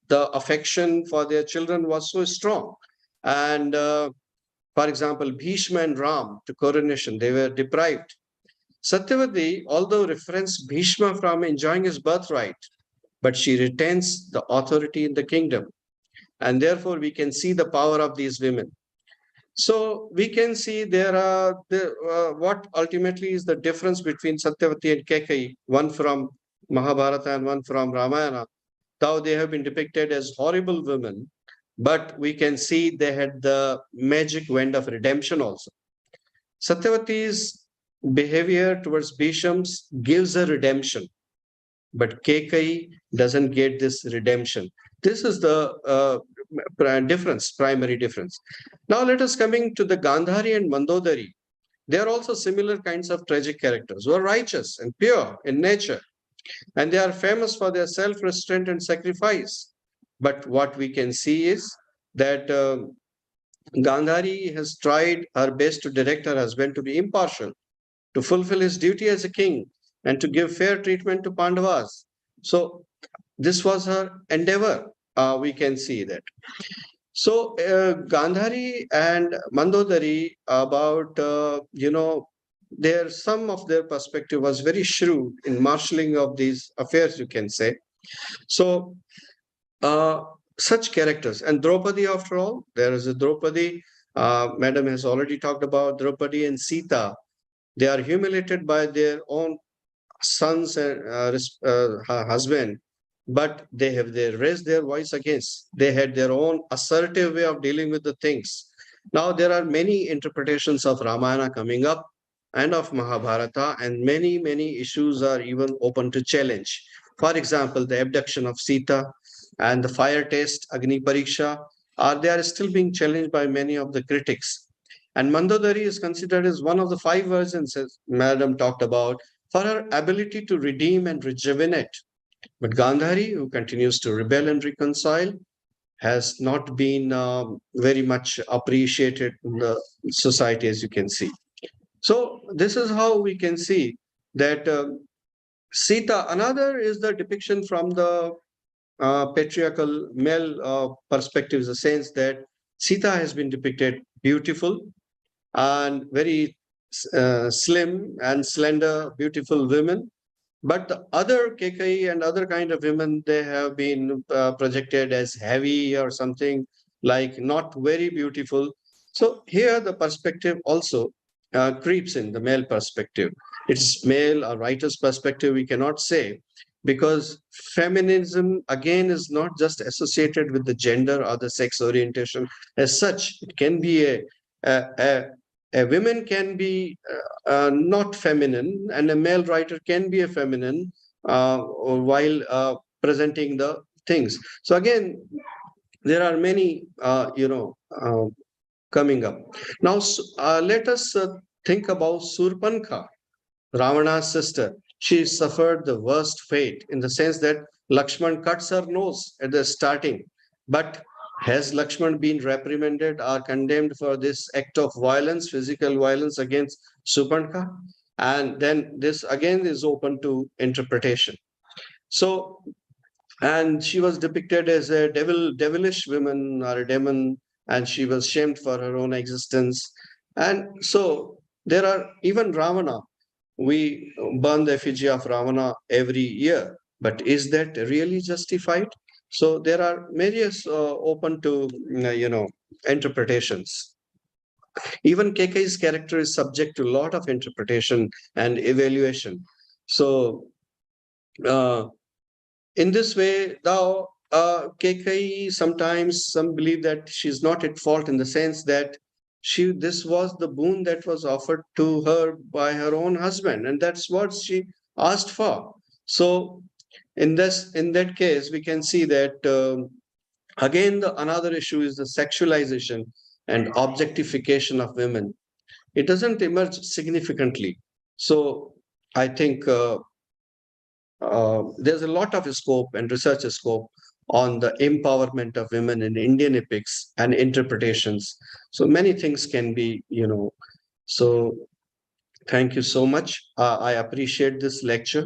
affection for their children was so strong. And for example, Bhishma and Ram to coronation, they were deprived. Satyavati, although refrains Bhishma from enjoying his birthright, but she retains the authority in the kingdom. And therefore, we can see the power of these women. So we can see there are what ultimately is the difference between Satyavati and Kekai, one from Mahabharata and one from Ramayana. Though they have been depicted as horrible women, but we can see they had the magic wand of redemption also. Satyavati's behavior towards Bhishams gives a redemption, but Kekai doesn't get this redemption. This is the primary difference. Now let us coming to the Gandhari and Mandodari. They are also similar kinds of tragic characters who are righteous and pure in nature, and they are famous for their self-restraint and sacrifice. But what we can see is that Gandhari has tried her best to direct her husband to be impartial, to fulfill his duty as a king, and to give fair treatment to Pandavas. So this was her endeavor. We can see that. So Gandhari and Mandodari, about some of their perspective was very shrewd in marshalling of these affairs, you can say. So such characters, and Draupadi, after all, there is a Draupadi. Madam has already talked about Draupadi and Sita. They are humiliated by their own sons and her husband, but they raised their voice against. They had their own assertive way of dealing with the things. Now there are many interpretations of Ramayana coming up and of Mahabharata, and many issues are even open to challenge. For example, the abduction of Sita and the fire test, Agni Pariksha, they are still being challenged by many of the critics. And Mandodari is considered as one of the 5 virgins, as Madam talked about, for her ability to redeem and rejuvenate. But Gandhari, who continues to rebel and reconcile, has not been very much appreciated in the society, as you can see. So this is how we can see that Sita, another is the depiction from the patriarchal male perspective, in the sense that Sita has been depicted beautiful and very slim and slender, beautiful women. But the other Kekai and other kind of women, they have been projected as heavy or something like not very beautiful. So here the perspective also creeps in, the male perspective. It's male or writer's perspective, we cannot say, because feminism again is not just associated with the gender or the sex orientation as such. It can be a woman can be not feminine, and a male writer can be a feminine while presenting the things. So again, there are many coming up. Now let us think about Surpankha, Ravana's sister. She suffered the worst fate, in the sense that Lakshman cuts her nose at the starting. But has Lakshman been reprimanded or condemned for this act of violence, physical violence against Surpankha? And then this again is open to interpretation. So, and she was depicted as a devilish woman or a demon, and she was shamed for her own existence. And so there are even Ravana. We burn the effigy of Ravana every year. but is that really justified? So there are various open to interpretations. Even KK's character is subject to a lot of interpretation and evaluation. So in this way, now KK, sometimes some believe that she's not at fault in the sense that this was the boon that was offered to her by her own husband, and that's what she asked for. So in that case, we can see that again another issue is the sexualization and objectification of women. It doesn't emerge significantly. So I think there's a lot of scope and research scope on the empowerment of women in Indian epics and interpretations. So many things can be, so thank you so much. I appreciate this lecture.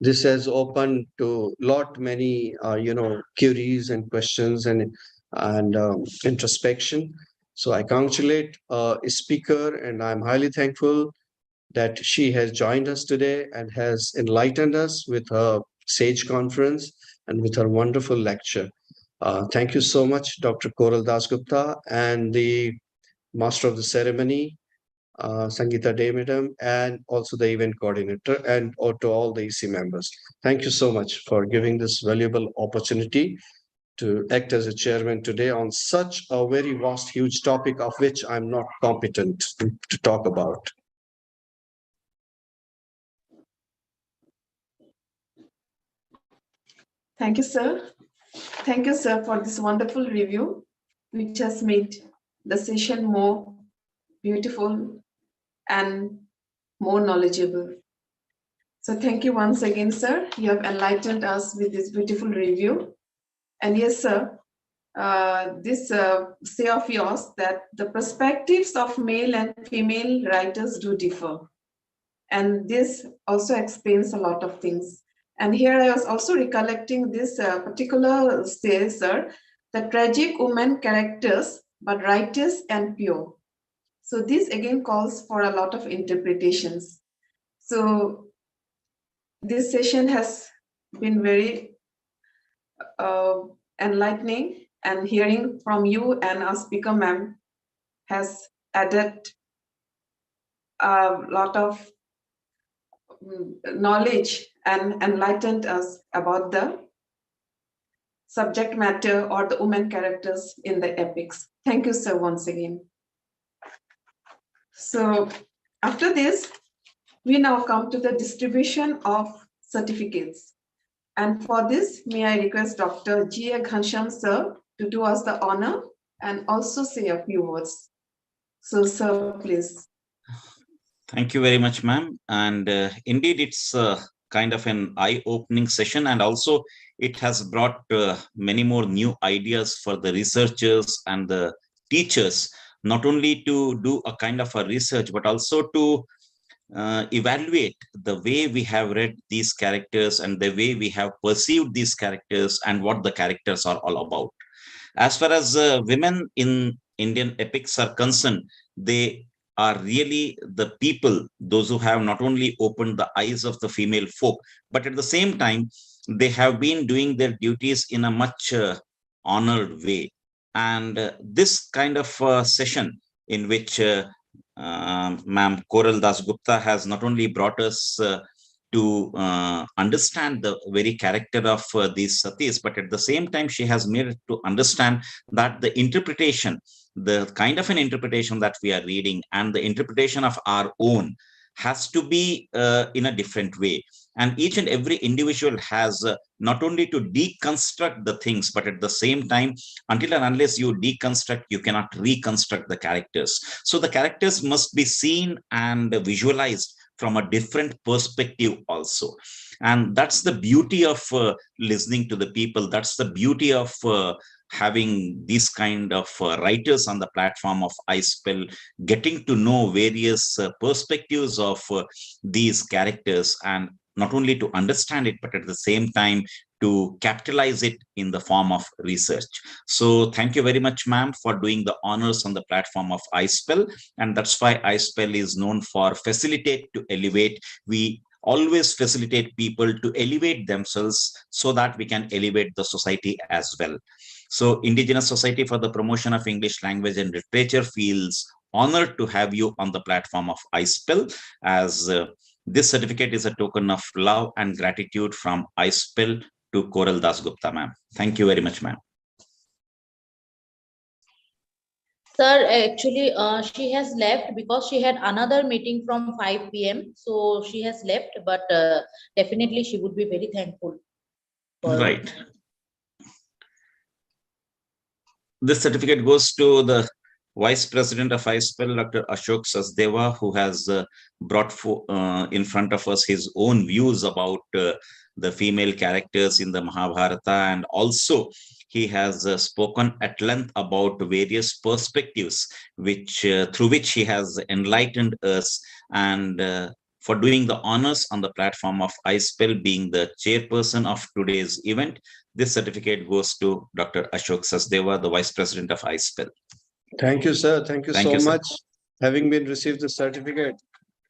This has opened to many, queries and questions and introspection. So I congratulate a speaker, and I'm highly thankful that she has joined us today and has enlightened us with her SAGE conference and with her wonderful lecture. Thank you so much, Dr. Koral Dasgupta, and the master of the ceremony, Sangeeta Day, madam, and also the event coordinator, and to all the EC members. Thank you so much for giving this valuable opportunity to act as a chairman today on such a very vast, huge topic of which I'm not competent to talk about. Thank you, sir. Thank you, sir, for this wonderful review, which has made the session more beautiful and more knowledgeable. So thank you once again, sir. You have enlightened us with this beautiful review. And yes, sir, this say of yours that the perspectives of male and female writers do differ. And this also explains a lot of things. And here I was also recollecting this particular say, sir, the tragic woman characters, but righteous and pure. So this again calls for a lot of interpretations. So this session has been very enlightening, and hearing from you and our speaker, ma'am, has added a lot of knowledge and enlightened us about the subject matter or the women characters in the epics. Thank you, sir, once again. So after this, we now come to the distribution of certificates. And for this, may I request Dr. G.A. Ghansham, sir, to do us the honor and also say a few words. So, sir, please. Thank you very much, ma'am. And indeed, it's kind of an eye-opening session, and also it has brought many more new ideas for the researchers and the teachers, not only to do a kind of a research, but also to evaluate the way we have read these characters and the way we have perceived these characters and what the characters are all about. As far as women in Indian epics are concerned, they are really the people, those who have not only opened the eyes of the female folk, but at the same time, they have been doing their duties in a much honored way. And this kind of session in which Ma'am Koral Dasgupta has not only brought us to understand the very character of these satis, but at the same time, she has made it to understand that the interpretation, the kind of an interpretation that we are reading and the interpretation of our own has to be in a different way. And each and every individual has not only to deconstruct the things, but at the same time, until and unless you deconstruct, you cannot reconstruct the characters. So the characters must be seen and visualized from a different perspective also. And that's the beauty of listening to the people. That's the beauty of having these kind of writers on the platform of iSPELL, getting to know various perspectives of these characters, and not only to understand it, but at the same time to capitalize it in the form of research. So thank you very much, ma'am, for doing the honors on the platform of iSPELL. And that's why iSPELL is known for facilitate to elevate. We always facilitate people to elevate themselves so that we can elevate the society as well. So Indigenous Society for the Promotion of English Language and Literature feels honored to have you on the platform of iSPELL, as this certificate is a token of love and gratitude from iSPELL to Koral Dasgupta, ma'am. Thank you very much, ma'am. Sir, actually, she has left because she had another meeting from 5 p.m. So she has left, but definitely she would be very thankful. Right. This certificate goes to the Vice President of iSPELL, Dr. Ashok Sachdeva, who has brought in front of us his own views about the female characters in the Mahabharata, and also he has spoken at length about various perspectives which through which he has enlightened us, and for doing the honors on the platform of iSPELL, being the chairperson of today's event. This certificate goes to Dr. Ashok Sachdeva, the Vice President of iSPELL. Thank you, sir. Thank you so sir. much. Having been received the certificate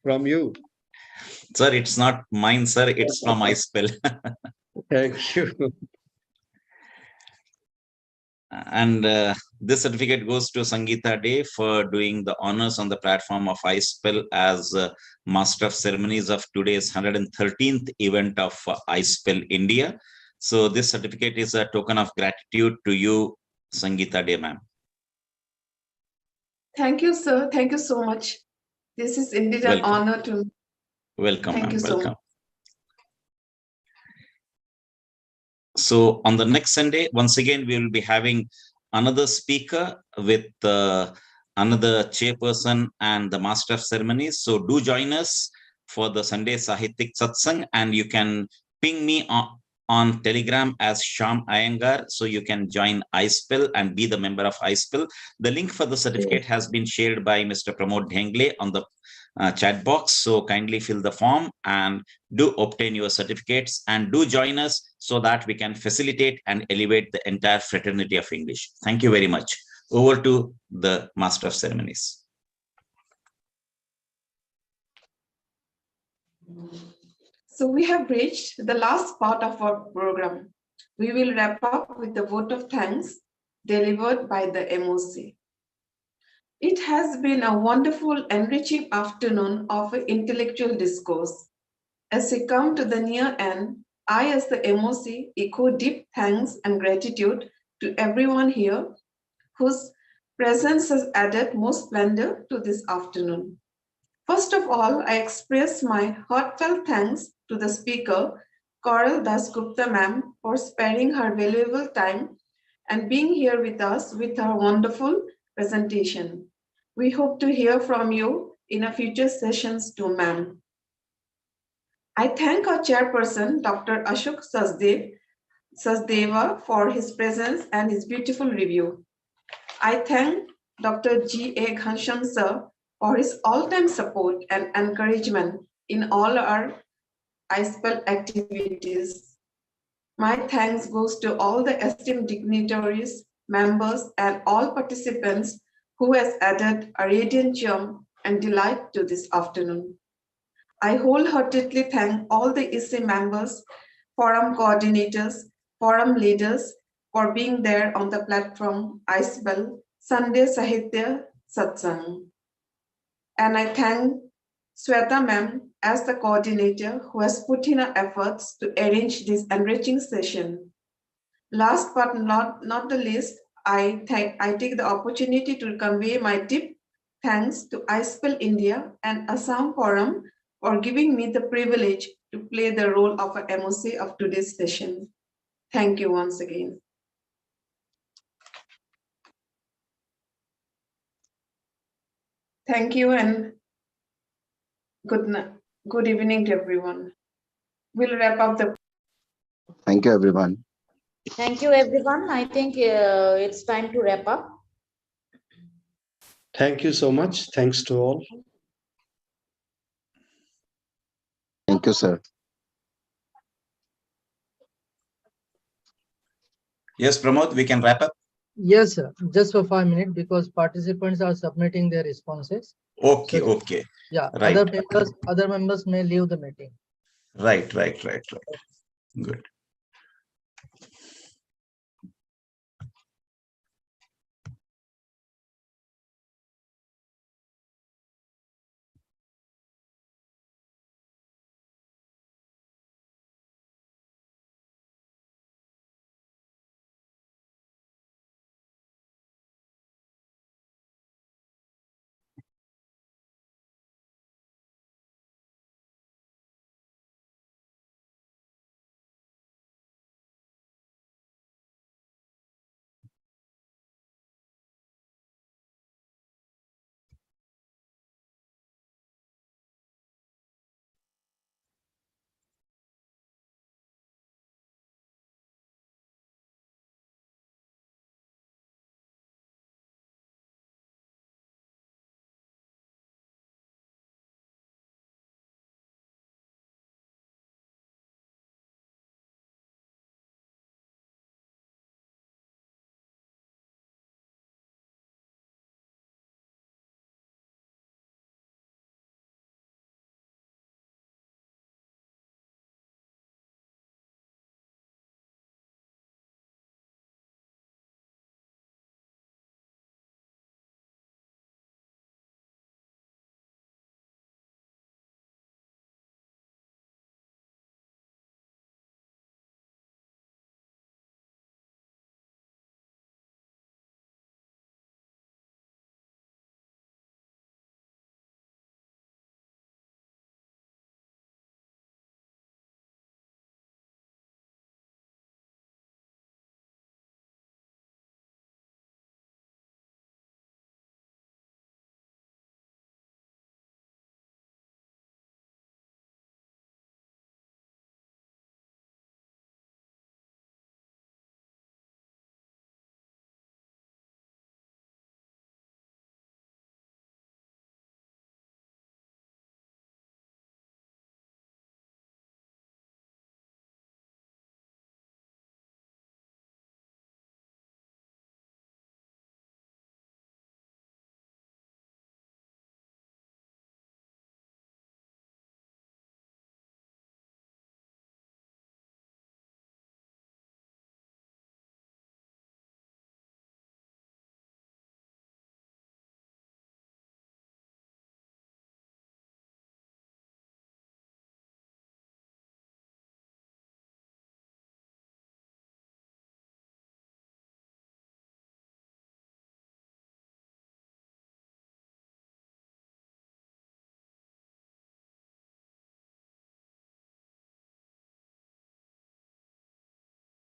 from you. Sir, it's not mine, sir. It's from iSPELL. Thank you. And this certificate goes to Sangeeta Day for doing the honors on the platform of iSPELL as Master of Ceremonies of today's 113th event of iSPELL India. So this certificate is a token of gratitude to you, Sangeeta Day, ma'am. Thank you, sir. Thank you so much. This is indeed an honor to me. Welcome, Thank you so much. So on the next Sunday, once again, we will be having another speaker with another chairperson and the Master of Ceremonies. So do join us for the Sunday Sahitik Satsang, and you can ping me on Telegram as Sham Iyengar, so you can join iSPELL and be the member of iSPELL. The link for the certificate has been shared by Mr. Pramod Dhengle on the chat box, so kindly fill the form and do obtain your certificates, and do join us so that we can facilitate and elevate the entire fraternity of English. Thank you very much. Over to the Master of Ceremonies. So we have reached the last part of our program. We will wrap up with the vote of thanks delivered by the MOC. It has been a wonderful, enriching afternoon of intellectual discourse. As we come to the near end, I, as the MOC, echo deep thanks and gratitude to everyone here whose presence has added more splendor to this afternoon. First of all, I express my heartfelt thanks to the speaker, Koral Dasgupta ma'am, for sparing her valuable time and being here with us with her wonderful presentation. We hope to hear from you in a future sessions too, ma'am. I thank our chairperson, Dr. Ashok Sachdeva, for his presence and his beautiful review. I thank Dr. G.A. Ghansham sir for his all-time support and encouragement in all our iSPELL activities. My thanks goes to all the esteemed dignitaries, members, and all participants who has added a radiant charm and delight to this afternoon. I wholeheartedly thank all the EC members, forum coordinators, forum leaders for being there on the platform iSPELL Sunday Sahitya Satsang. And I thank Sweta ma'am as the coordinator who has put in her efforts to arrange this enriching session. Last but not the least, I take the opportunity to convey my deep thanks to iSPELL India and Assam Forum for giving me the privilege to play the role of a MOC of today's session. Thank you once again. Thank you and good evening to everyone. We'll wrap up the. Thank you, everyone. Thank you, everyone. I think it's time to wrap up. Thank you so much. Thanks to all. Thank you, sir. Yes, Pramod, we can wrap up. Yes, sir. Just for 5 minutes, because participants are submitting their responses. Okay, So, okay. yeah, Right. other members may leave the meeting. Right. Good.